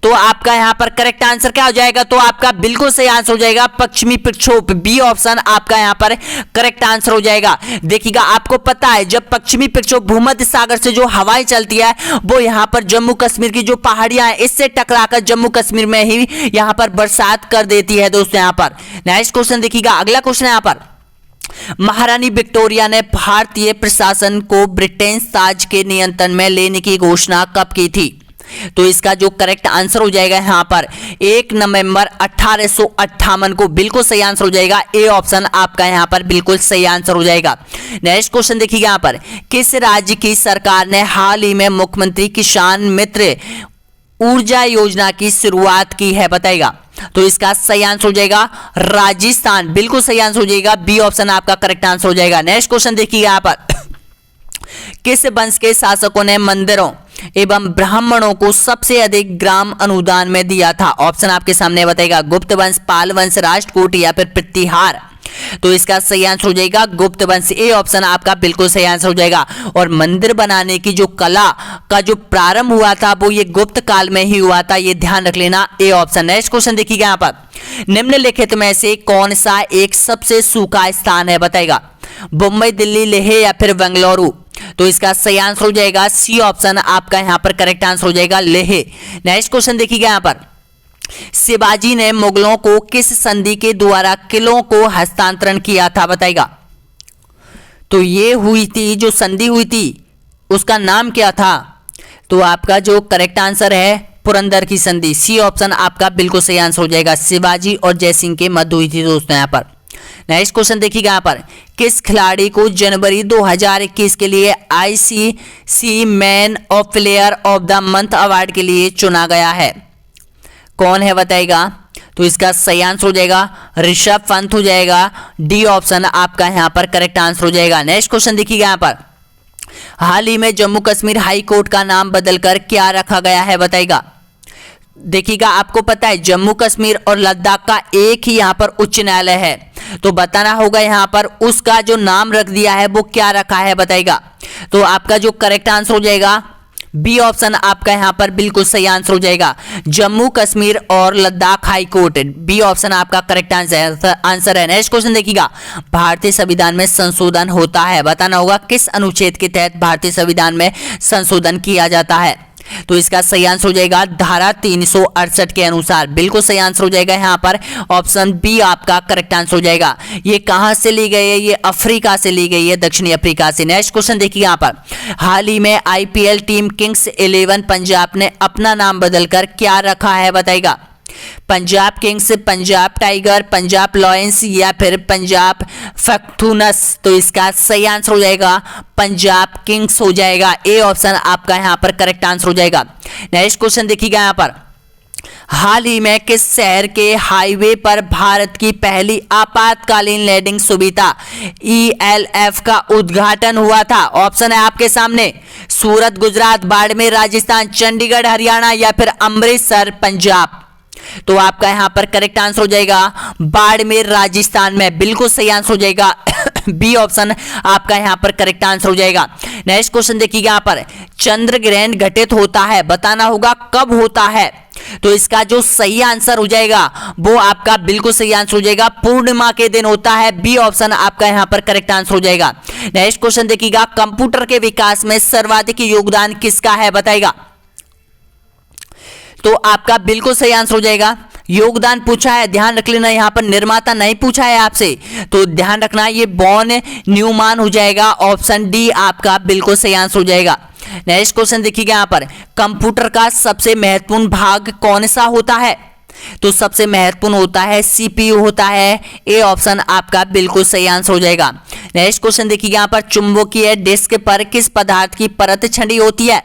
तो आपका यहां पर करेक्ट आंसर क्या हो जाएगा? तो आपका बिल्कुल सही आंसर हो जाएगा पश्चिमी प्रक्षोभ, बी ऑप्शन आपका यहां पर करेक्ट आंसर हो जाएगा। देखिएगा आपको पता है जब पश्चिमी प्रक्षोभ भूमध्य सागर से जो हवाएं चलती है वो यहां पर जम्मू कश्मीर की जो पहाड़ियां हैं इससे टकराकर जम्मू कश्मीर में ही यहां पर बरसात कर देती है दोस्तों। यहां पर नेक्स्ट क्वेश्चन देखिएगा, अगला क्वेश्चन यहां पर, महारानी विक्टोरिया ने भारतीय प्रशासन को ब्रिटेन ताज के नियंत्रण में लेने की घोषणा कब की थी? तो इसका जो करेक्ट आंसर हो जाएगा यहां पर 1 नवंबर 1858 को, बिल्कुल सही आंसर हो जाएगा, ए ऑप्शन आपका यहां पर बिल्कुल सही आंसर हो जाएगा। नेक्स्ट क्वेश्चन देखिए यहां पर, किस राज्य की सरकार ने हाल ही में मुख्यमंत्री किसान मित्र ऊर्जा योजना की शुरुआत की है, बताएगा। तो इसका सही आंसर हो जाएगा राजस्थान, बिल्कुल सही आंसर हो जाएगा, बी ऑप्शन आपका करेक्ट आंसर हो जाएगा। नेक्स्ट क्वेश्चन देखिए यहां पर, किस वंश के शासकों ने मंदिरों एवं ब्राह्मणों को सबसे अधिक ग्राम अनुदान में दिया था? ऑप्शन आपके सामने बताएगा, गुप्त वंश, पाल वंश, राष्ट्रकूट या फिर प्रतिहार। तो इसका सही आंसर हो जाएगा गुप्त वंश, ए ऑप्शन आपका बिल्कुल सही आंसर हो जाएगा। और मंदिर बनाने की जो कला का जो प्रारंभ हुआ था वो ये गुप्त काल में ही हुआ था, ये ध्यान रख लेना, ए ऑप्शन। नेक्स्ट क्वेश्चन देखिएगा यहाँ पर, निम्नलिखित में से कौन सा एक सबसे सूखा स्थान है, बताएगा। मुंबई, दिल्ली, लेह या फिर बेंगलुरु। तो इसका सही आंसर हो जाएगा सी ऑप्शन आपका यहां पर करेक्ट आंसर हो जाएगा, लेह। नेक्स्ट क्वेश्चन देखिएगा यहां पर, शिवाजी ने मुगलों को किस संधि के द्वारा किलों को हस्तांतरण किया था, बताएगा। तो ये हुई थी जो संधि हुई थी उसका नाम क्या था? तो आपका जो करेक्ट आंसर है पुरंदर की संधि, सी ऑप्शन आपका बिल्कुल सही आंसर हो जाएगा, शिवाजी और जयसिंह के मध्य हुई थी दोस्तों यहां पर। नेक्स्ट क्वेश्चन देखिएगा यहाँ पर, किस खिलाड़ी को जनवरी 2021 के लिए ICC man of player of the month award के लिए चुना गया है? कौन है बताएगा। तो इसका सही आंसर हो जाएगा ऋषभ पंत हो जाएगा। डी ऑप्शन आपका यहाँ पर करेक्ट आंसर हो जाएगा। नेक्स्ट क्वेश्चन देखिएगा यहाँ पर, हाल ही में जम्मू कश्मीर हाई कोर्ट का नाम बदलकर क्या रखा गया है बताइएगा। देखिएगा आपको पता है जम्मू कश्मीर और लद्दाख का एक ही यहाँ पर उच्च न्यायालय है, तो बताना होगा यहाँ पर उसका जो नाम रख दिया है वो क्या रखा है बताइएगा। तो आपका जो करेक्ट आंसर हो जाएगा बी ऑप्शन आपका यहाँ पर बिल्कुल सही आंसर हो जाएगा, जम्मू कश्मीर और Ladakh high court. B option आपका करेक्ट आंसर है। नेक्स्ट क्वेश्चन देखिएगा, भारतीय संविधान में संशोधन होता है, बताना होगा किस अनुच्छेद के तहत भारतीय संविधान में संशोधन किया जाता है। तो इसका सही आंसर हो जाएगा धारा 368 के अनुसार। बिल्कुल सही आंसर हो जाएगा यहाँ पर ऑप्शन बी आपका करेक्ट आंसर हो जाएगा। ये कहां से ली गई है, ये अफ्रीका से ली गई है, दक्षिणी अफ्रीका से। नेक्स्ट क्वेश्चन देखिए यहाँ पर, हाल ही में आईपीएल टीम किंग्स 11 पंजाब ने अपना नाम बदलकर क्या रखा है बताइएगा। Punjab Kings, Punjab tiger, Punjab lions या फिर पंजाब फैक्टूनस। तो इसका सही आंसर हो जाएगा पंजाब किंग्स हो जाएगा। ए ऑप्शन आपका यहां पर करेक्ट आंसर हो जाएगा। नेक्स्ट क्वेश्चन देखिएगा यहां पर, हाल ही में किस शहर के हाईवे पर भारत की पहली आपातकालीन लैंडिंग सुविधा ELF का उद्घाटन हुआ था। ऑप्शन है आपके सामने, सूरत गुजरात, बाड़मेर राजस्थान, चंडीगढ़ हरियाणा या फिर अमृतसर पंजाब। तो आपका यहां पर करेक्ट आंसर हो जाएगा बाड़मेर राजस्थान में। बिल्कुल सही आंसर हो जाएगा बी ऑप्शन आपका यहां पर करेक्ट आंसर हो जाएगा। नेक्स्ट क्वेश्चन देखिएगा यहां पर, चंद्र ग्रहण घटित होता है, बताना होगा कब होता है। तो इसका जो सही आंसर हो जाएगा वो आपका बिल्कुल सही आंसर हो जाएगा पूर्णिमा के दिन होता है। बी ऑप्शन आपका यहां पर करेक्ट आंसर हो जाएगा। नेक्स्ट क्वेश्चन देखिएगा, कंप्यूटर के विकास में सर्वाधिक योगदान किसका है बताइएगा। तो आपका बिल्कुल सही आंसर हो जाएगा, योगदान पूछा है, ध्यान रख लेना, यहां पर निर्माता नहीं पूछा है आपसे, तो ध्यान रखना ये बॉन न्यूमैन हो जाएगा। ऑप्शन डी आपका बिल्कुल सही आंसर हो जाएगा। नेक्स्ट क्वेश्चन देखिएगा यहां पर, कंप्यूटर का सबसे महत्वपूर्ण भाग कौन सा होता है। तो सबसे महत्वपूर्ण होता है CPU होता है। ए ऑप्शन आपका बिल्कुल सही आंसर हो जाएगा। नेक्स्ट क्वेश्चन देखिएगा यहां पर, चुंबकीय डिस्क पर किस पदार्थ की परत छड़ी होती है।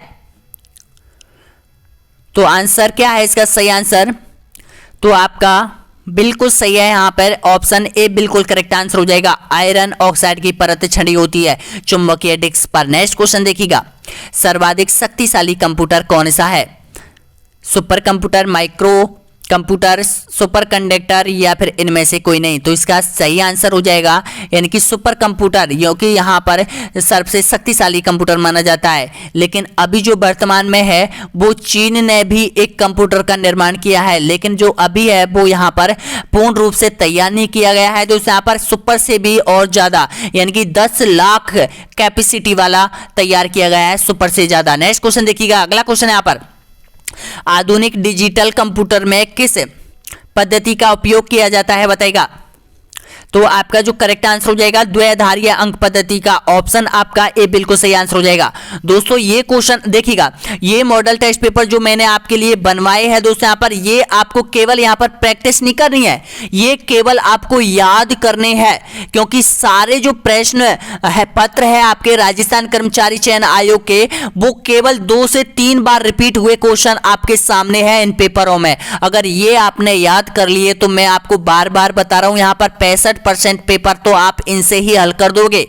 तो आंसर क्या है इसका सही आंसर, तो आपका बिल्कुल सही है यहां पर ऑप्शन ए बिल्कुल करेक्ट आंसर हो जाएगा, आयरन ऑक्साइड की परत छड़ी होती है चुंबकीय डिस्क पर। नेक्स्ट क्वेश्चन देखिएगा, सर्वाधिक शक्तिशाली कंप्यूटर कौन सा है। Super computer, micro computer, super conductor या फिर इनमें से कोई नहीं। तो इसका सही आंसर हो जाएगा यानी कि सुपर कंप्यूटर, क्योंकि यहाँ पर सबसे शक्तिशाली कंप्यूटर माना जाता है। लेकिन अभी जो वर्तमान में है वो चीन ने भी एक कंप्यूटर का निर्माण किया है, लेकिन जो अभी है वो यहाँ पर पूर्ण रूप से तैयार नहीं किया गया है। तो यहाँ पर सुपर से भी और ज़्यादा यानी कि 10 लाख कैपेसिटी वाला तैयार किया गया है, सुपर से ज़्यादा। नेक्स्ट क्वेश्चन देखिएगा, अगला क्वेश्चन यहाँ पर, आधुनिक डिजिटल कंप्यूटर में किस पद्धति का उपयोग किया जाता है बताइएगा। तो आपका जो करेक्ट आंसर हो जाएगा द्विआधारीय अंक पद्धति का। ऑप्शन आपका ए बिल्कुल सही आंसर हो जाएगा। दोस्तों ये क्वेश्चन देखिएगा, ये मॉडल टेस्ट पेपर जो मैंने आपके लिए बनवाए हैं दोस्तों, यहाँ पर ये आपको केवल यहाँ पर प्रैक्टिस नहीं करनी है, ये केवल आपको याद करने हैं, क्योंकि सारे जो प्रश्न है पत्र है आपके राजस्थान कर्मचारी चयन आयोग के, वो केवल 2 से 3 बार रिपीट हुए क्वेश्चन आपके सामने है इन पेपरों में। अगर ये आपने याद कर लिए तो मैं आपको बार बार बता रहा हूं, यहाँ पर 65% पेपर तो आप इनसे ही हल कर दोगे।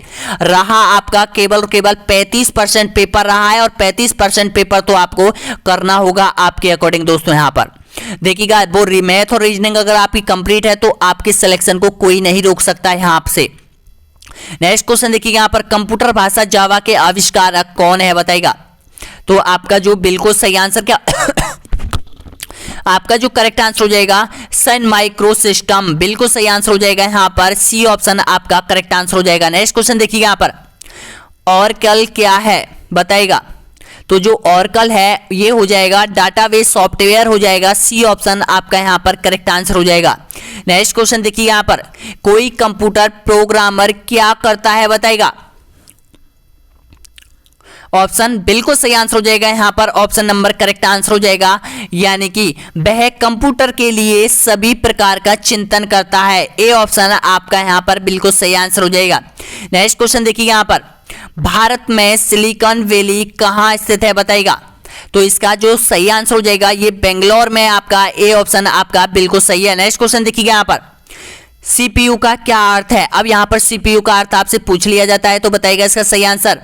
रहा आपका केवल 35% पेपर रहा है, और 35% पेपर तो आपको करना होगा आपके अकॉर्डिंग। दोस्तों यहाँ पर देखिएगा, वो मैथ और रीजनिंग अगर आपकी कंप्लीट है तो आपके सिलेक्शन को कोई नहीं रोक सकता है यहाँ से। नेक्स्ट क्वेश्चन देखिएगा यहाँ पर, कंप्यूटर भाषा जावा के आविष्कारक कौन है बताइएगा। तो आपका जो बिल्कुल सही आंसर क्या आपका जो करेक्ट आंसर हो जाएगा सन माइक्रो सिस्टम। बिल्कुल सही आंसर हो जाएगा यहाँ पर सी ऑप्शन आपका करेक्ट आंसर हो जाएगा। नेक्स्ट क्वेश्चन देखिएगा यहाँ पर, ऑरेकल क्या है बताइएगा। तो जो ऑरेकल है ये हो जाएगा डाटाबेस सॉफ्टवेयर हो जाएगा। सी ऑप्शन आपका यहाँ पर करेक्ट आंसर हो जाएगा। नेक्स्ट क्वेश्चन देखिए यहाँ पर, कोई कंप्यूटर प्रोग्रामर क्या करता है बताइएगा। ऑप्शन बिल्कुल सही आंसर हो जाएगा यहाँ पर ऑप्शन नंबर करेक्ट आंसर हो जाएगा, यानी कि वह कंप्यूटर के लिए सभी प्रकार का चिंतन करता है। ए ऑप्शन आपका यहाँ पर बिल्कुल सही आंसर हो जाएगा। नेक्स्ट क्वेश्चन देखिए यहाँ पर, भारत में सिलिकॉन वैली कहाँ स्थित है बताइएगा। तो इसका जो सही आंसर हो जाएगा ये बेंगलोर में, आपका ए ऑप्शन आपका बिल्कुल सही है। नेक्स्ट क्वेश्चन देखिएगा यहाँ पर सीपीयू का क्या अर्थ है। अब यहाँ पर सीपीयू का अर्थ आपसे पूछ लिया जाता है तो बताइएगा इसका सही आंसर।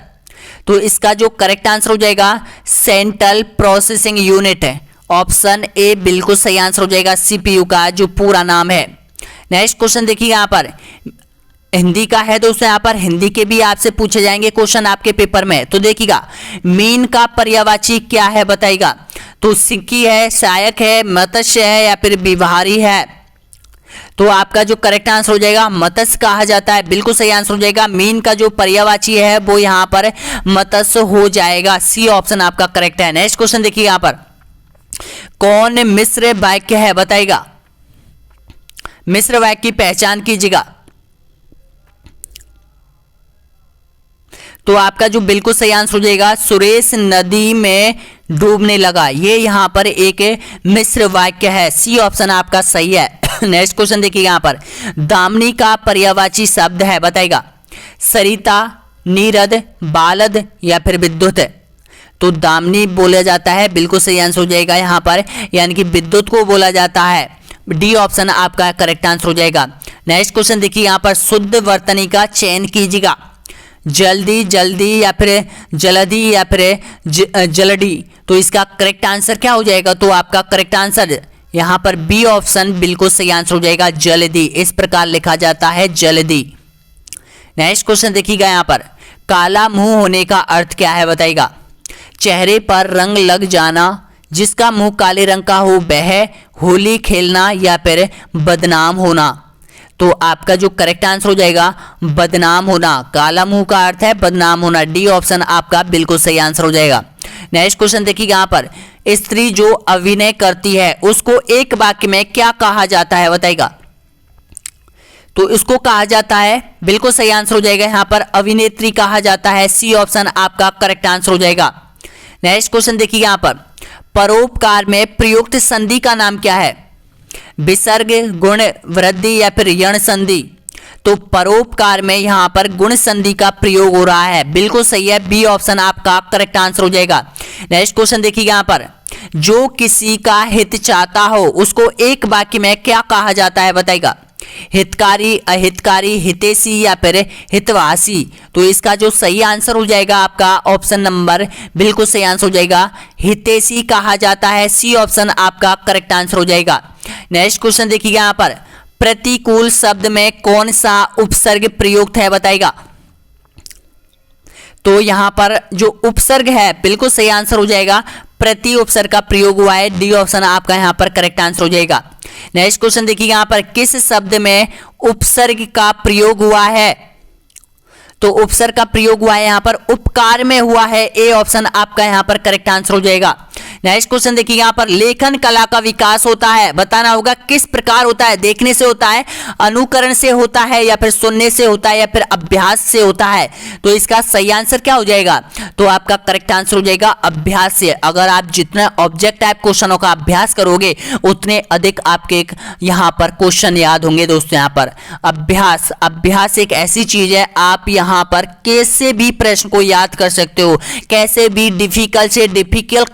तो इसका जो करेक्ट आंसर हो जाएगा सेंट्रल प्रोसेसिंग यूनिट है, ऑप्शन ए बिल्कुल सही आंसर हो जाएगा सीपीयू का जो पूरा नाम है। नेक्स्ट क्वेश्चन देखिए यहाँ पर हिंदी का है दोस्तों, यहाँ पर हिंदी के भी आपसे पूछे जाएंगे क्वेश्चन आपके पेपर में। तो देखिएगा मीन का पर्यायवाची क्या है बताइएगा। तो सिक्की है, सहायक है, मत्स्य है या फिर विवहारी है। तो आपका जो करेक्ट आंसर हो जाएगा मत्स्य कहा जाता है, बिल्कुल सही आंसर हो जाएगा। मीन का जो पर्यायवाची है वो यहाँ पर मत्स्य हो जाएगा, सी ऑप्शन आपका करेक्ट है। नेक्स्ट क्वेश्चन देखिए यहाँ पर कौन मिश्र वाक्य है बताइएगा। मिश्र वाक्य की पहचान कीजिएगा। तो आपका जो बिल्कुल सही आंसर हो जाएगा सुरेश नदी में डूबने लगा, ये यहां पर एक मिश्र वाक्य है, सी ऑप्शन आपका सही है। नेक्स्ट क्वेश्चन देखिए यहां पर दामिनी का पर्यायवाची शब्द है बताइएगा। सरिता, नीरद, बालद या फिर विद्युत। तो दामिनी बोला जाता है, बिल्कुल सही आंसर हो जाएगा यहां पर, यानी कि विद्युत को बोला जाता है, डी ऑप्शन आपका करेक्ट आंसर हो जाएगा। नेक्स्ट क्वेश्चन देखिए यहां पर शुद्ध वर्तनी का चयन कीजिएगा। जल्दी, जल्दी या फिर जल्दी या फिर जल्दी। तो इसका करेक्ट आंसर क्या हो जाएगा। तो आपका करेक्ट आंसर यहां पर बी ऑप्शन बिल्कुल सही आंसर हो जाएगा जल्दी, इस प्रकार लिखा जाता है जल्दी। नेक्स्ट क्वेश्चन देखिएगा यहां पर काला मुंह होने का अर्थ क्या है बताइएगा। चेहरे पर रंग लग जाना, जिसका मुंह काले रंग का हो वह, होली खेलना या फिर बदनाम होना। तो आपका जो करेक्ट आंसर हो जाएगा बदनाम होना, काला मुंह का अर्थ है बदनाम होना, डी ऑप्शन आपका बिल्कुल सही आंसर हो जाएगा। नेक्स्ट क्वेश्चन देखिएगा यहाँ पर स्त्री जो अभिनय करती है उसको एक वाक्य में क्या कहा जाता है बताइएगा। तो इसको कहा जाता है, बिल्कुल सही आंसर हो जाएगा यहाँ पर अभिनेत्री कहा जाता है, सी ऑप्शन आपका करेक्ट आंसर हो जाएगा। नेक्स्ट क्वेश्चन देखिए यहाँ पर परोपकार में प्रयुक्त संधि का नाम क्या है। विसर्ग, गुण, वृद्धि या फिर यण संधि। तो परोपकार में यहां पर गुण संधि का प्रयोग हो रहा है, बिल्कुल सही है, बी ऑप्शन आपका करेक्ट आंसर हो जाएगा। नेक्स्ट क्वेश्चन देखिए यहां पर जो किसी का हित चाहता हो उसको एक वाक्य में क्या कहा जाता है बताइएगा। हितकारी, अहितकारी, हितैषी या फिर हितवासी। तो इसका जो सही आंसर हो जाएगा आपका ऑप्शन नंबर बिल्कुल सही आंसर हो जाएगा हितैषी कहा जाता है, सी ऑप्शन आपका करेक्ट आंसर हो जाएगा। नेक्स्ट क्वेश्चन देखिएगा यहाँ पर प्रतिकूल शब्द में कौन सा उपसर्ग प्रयुक्त है बताइएगा। तो यहां पर जो उपसर्ग है बिल्कुल सही आंसर हो जाएगा प्रति उपसर्ग का प्रयोग हुआ है, डी ऑप्शन आपका यहां पर करेक्ट आंसर हो जाएगा। नेक्स्ट क्वेश्चन देखिए यहां पर किस शब्द में उपसर्ग का प्रयोग हुआ है। तो उपसर्ग का प्रयोग हुआ है यहां पर उपकार में हुआ है, ए ऑप्शन आपका यहां पर करेक्ट आंसर हो जाएगा। नेक्स्ट क्वेश्चन देखिए यहां पर लेखन कला का विकास होता है, बताना होगा किस प्रकार होता है। देखने से होता है, अनुकरण से होता है या फिर सुनने से होता है या फिर अभ्यास से होता है। तो इसका सही आंसर क्या हो जाएगा। तो आपका करेक्ट आंसर हो जाएगा अभ्यास से। अगर आप जितना ऑब्जेक्ट टाइप क्वेश्चनों का अभ्यास करोगे उतने अधिक आपके यहाँ पर क्वेश्चन याद होंगे दोस्तों। यहाँ पर अभ्यास एक ऐसी चीज है, आप यहाँ पर कैसे भी प्रश्न को याद कर सकते हो, कैसे भी डिफिकल्ट से डिफिकल्ट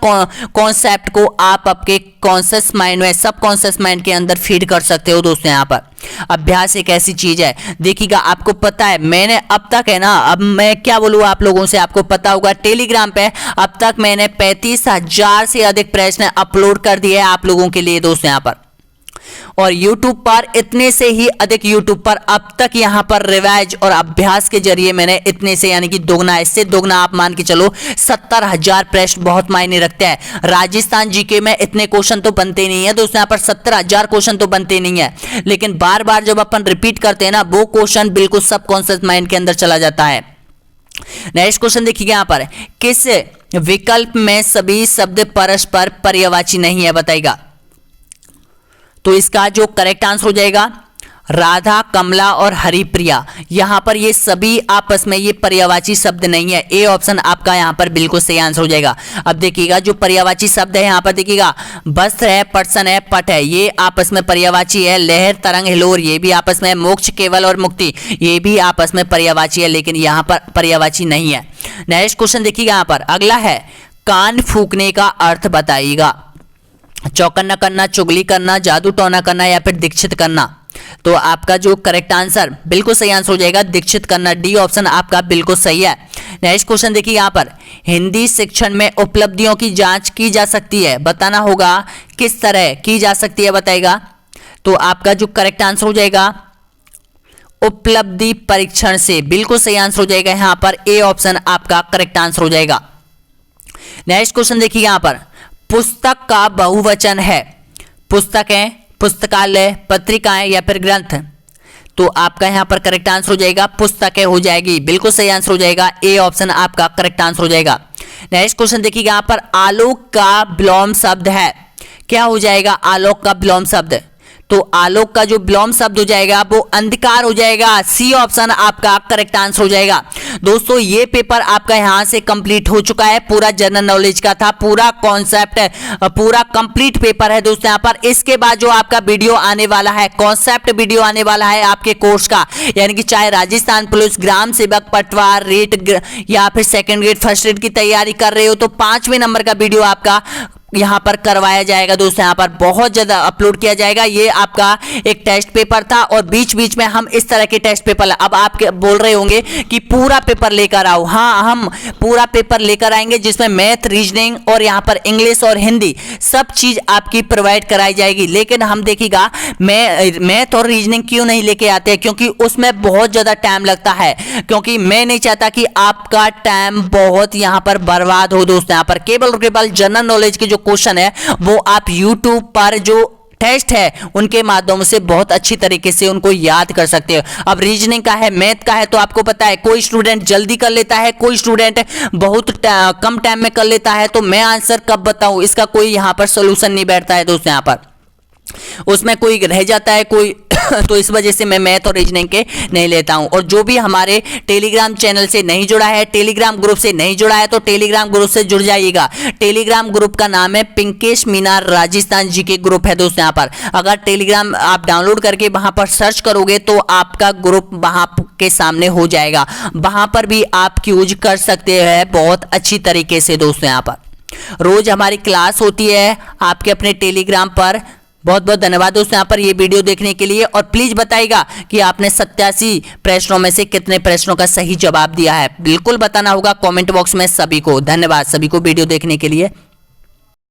कॉन्सेप्ट को आप आपके कॉन्शियस माइंड में, सब कॉन्शियस माइंड के अंदर फीड कर सकते हो दोस्तों। यहाँ पर अभ्यास एक ऐसी चीज है, देखिएगा आपको पता है मैंने अब तक है ना, अब मैं क्या बोलूँ आप लोगों से, आपको पता होगा टेलीग्राम पे अब तक मैंने 35,000 से अधिक प्रश्न अपलोड कर दिए हैं आप लोगों के लिए दोस्तों यहाँ पर। और YouTube पर इतने से ही अधिक YouTube पर अब तक यहाँ पर रिवाइज और अभ्यास के जरिए मैंने इतने से यानी कि दोगुना, इससे दोगुना आप मान के चलो 70,000 प्रश्न बहुत मायने रखते हैं। राजस्थान जीके में इतने क्वेश्चन तो बनते नहीं है दोस्तों, यहाँ पर 70,000 क्वेश्चन तो बनते नहीं है, लेकिन बार बार जब अपन रिपीट करते हैं ना वो क्वेश्चन बिल्कुल सबकॉन्शियस माइंड के अंदर चला जाता है। नेक्स्ट क्वेश्चन देखिए यहाँ पर किस विकल्प में सभी शब्द परस्पर पर्यायवाची नहीं है बताइएगा। तो इसका जो करेक्ट आंसर हो जाएगा राधा, कमला और हरिप्रिया, यहां पर ये सभी आपस में ये पर्यायवाची शब्द नहीं है, ए ऑप्शन आपका यहां पर बिल्कुल सही आंसर हो जाएगा। अब देखिएगा जो पर्यायवाची शब्द है यहां पर देखिएगा वस्त्र है, पटसन है, पट है, ये आपस में पर्यायवाची है। लहर, तरंग, हिलोर ये भी आपस में, मोक्ष, केवल और मुक्ति ये भी आपस में पर्यायवाची है, लेकिन यहाँ पर पर्यायवाची नहीं है। नेक्स्ट क्वेश्चन देखिएगा यहाँ पर अगला है कान फूकने का अर्थ बताइएगा। चौकन्ना करना, चुगली करना, जादू टोना करना या फिर दीक्षित करना। तो आपका जो करेक्ट आंसर, बिल्कुल सही आंसर हो जाएगा दीक्षित करना। डी ऑप्शन आपका बिल्कुल सही है। नेक्स्ट क्वेश्चन देखिए यहाँ पर, हिंदी शिक्षण में उपलब्धियों की जांच की जा सकती है, बताना होगा किस तरह की जा सकती है बताएगा। तो आपका जो करेक्ट आंसर हो जाएगा उपलब्धि परीक्षण से, बिल्कुल सही आंसर हो जाएगा यहाँ पर ए ऑप्शन आपका करेक्ट आंसर हो जाएगा। नेक्स्ट क्वेश्चन देखिए यहाँ पर, पुस्तक का बहुवचन है, पुस्तकें, पुस्तकालय, पत्रिकाएं या फिर ग्रंथ। तो आपका यहां पर करेक्ट आंसर हो जाएगा पुस्तकें हो जाएगी, बिल्कुल सही आंसर हो जाएगा ए ऑप्शन आपका करेक्ट आंसर हो जाएगा। नेक्स्ट क्वेश्चन देखिएगा यहां पर, आलोक का विलोम शब्द है, क्या हो जाएगा आलोक का विलोम शब्द। तो आलोक का जो विलोम शब्द हो जाएगा वो अंधकार हो जाएगा, सी ऑप्शन आपका करेक्ट आंसर हो जाएगा। दोस्तों ये पेपर आपका यहां से कंप्लीट हो चुका है, पूरा जनरल नॉलेज का था, पूरा कॉन्सेप्ट पूरा कंप्लीट पेपर है दोस्तों यहाँ पर। इसके बाद जो आपका वीडियो आने वाला है, कॉन्सेप्ट वीडियो आने वाला है आपके कोर्स का, यानी कि चाहे राजस्थान पुलिस, ग्राम सेवक, पटवार, रेट या फिर सेकंड ग्रेड, फर्स्ट ग्रेड की तैयारी कर रहे हो तो 5वें नंबर का वीडियो आपका यहां पर करवाया जाएगा दोस्तों, यहां पर बहुत ज्यादा अपलोड किया जाएगा। ये आपका एक टेस्ट पेपर था और बीच बीच में हम इस तरह के टेस्ट पेपर, अब आप बोल रहे होंगे कि पूरा पेपर लेकर आओ, हाँ हम पूरा पेपर लेकर आएंगे जिसमें मैथ, रीजनिंग और यहां पर इंग्लिश और हिंदी सब चीज आपकी प्रोवाइड कराई जाएगी। लेकिन हम देखिएगा मैथ और रीजनिंग क्यों नहीं लेके आते हैं, क्योंकि उसमें बहुत ज्यादा टाइम लगता है, क्योंकि मैं नहीं चाहता कि आपका टाइम बहुत यहां पर बर्बाद हो दोस्तों। यहां पर केवल और केवल जनरल नॉलेज के जो क्वेश्चन है वो आप YouTube पर जो टेस्ट है उनके माध्यम से बहुत अच्छी तरीके से उनको याद कर सकते हो। अब रीजनिंग का है, मैथ का है, तो आपको पता है कोई स्टूडेंट जल्दी कर लेता है, कोई स्टूडेंट बहुत कम टाइम में कर लेता है, तो मैं आंसर कब बताऊं इसका कोई यहां पर सोल्यूशन नहीं बैठता है दोस्तों, यहां पर उसमें कोई रह जाता है कोई तो इस वजह से मैं मैथ और रीजनिंग के नहीं लेता हूं। और जो भी हमारे टेलीग्राम चैनल से नहीं जुड़ा है, टेलीग्राम ग्रुप से नहीं जुड़ा है, तो टेलीग्राम ग्रुप से जुड़ जाइएगा। टेलीग्राम ग्रुप का नाम है पिंकेश मीना राजस्थान जी के ग्रुप है दोस्तों। यहाँ पर अगर टेलीग्राम आप डाउनलोड करके वहां पर सर्च करोगे तो आपका ग्रुप वहां के सामने हो जाएगा, वहां पर भी आप यूज कर सकते हैं बहुत अच्छी तरीके से दोस्तों। यहाँ पर रोज हमारी क्लास होती है आपके अपने टेलीग्राम पर। बहुत बहुत धन्यवाद दोस्तों यहाँ पर ये वीडियो देखने के लिए, और प्लीज बताइएगा कि आपने 87 प्रश्नों में से कितने प्रश्नों का सही जवाब दिया है, बिल्कुल बताना होगा कमेंट बॉक्स में सभी को। धन्यवाद सभी को वीडियो देखने के लिए।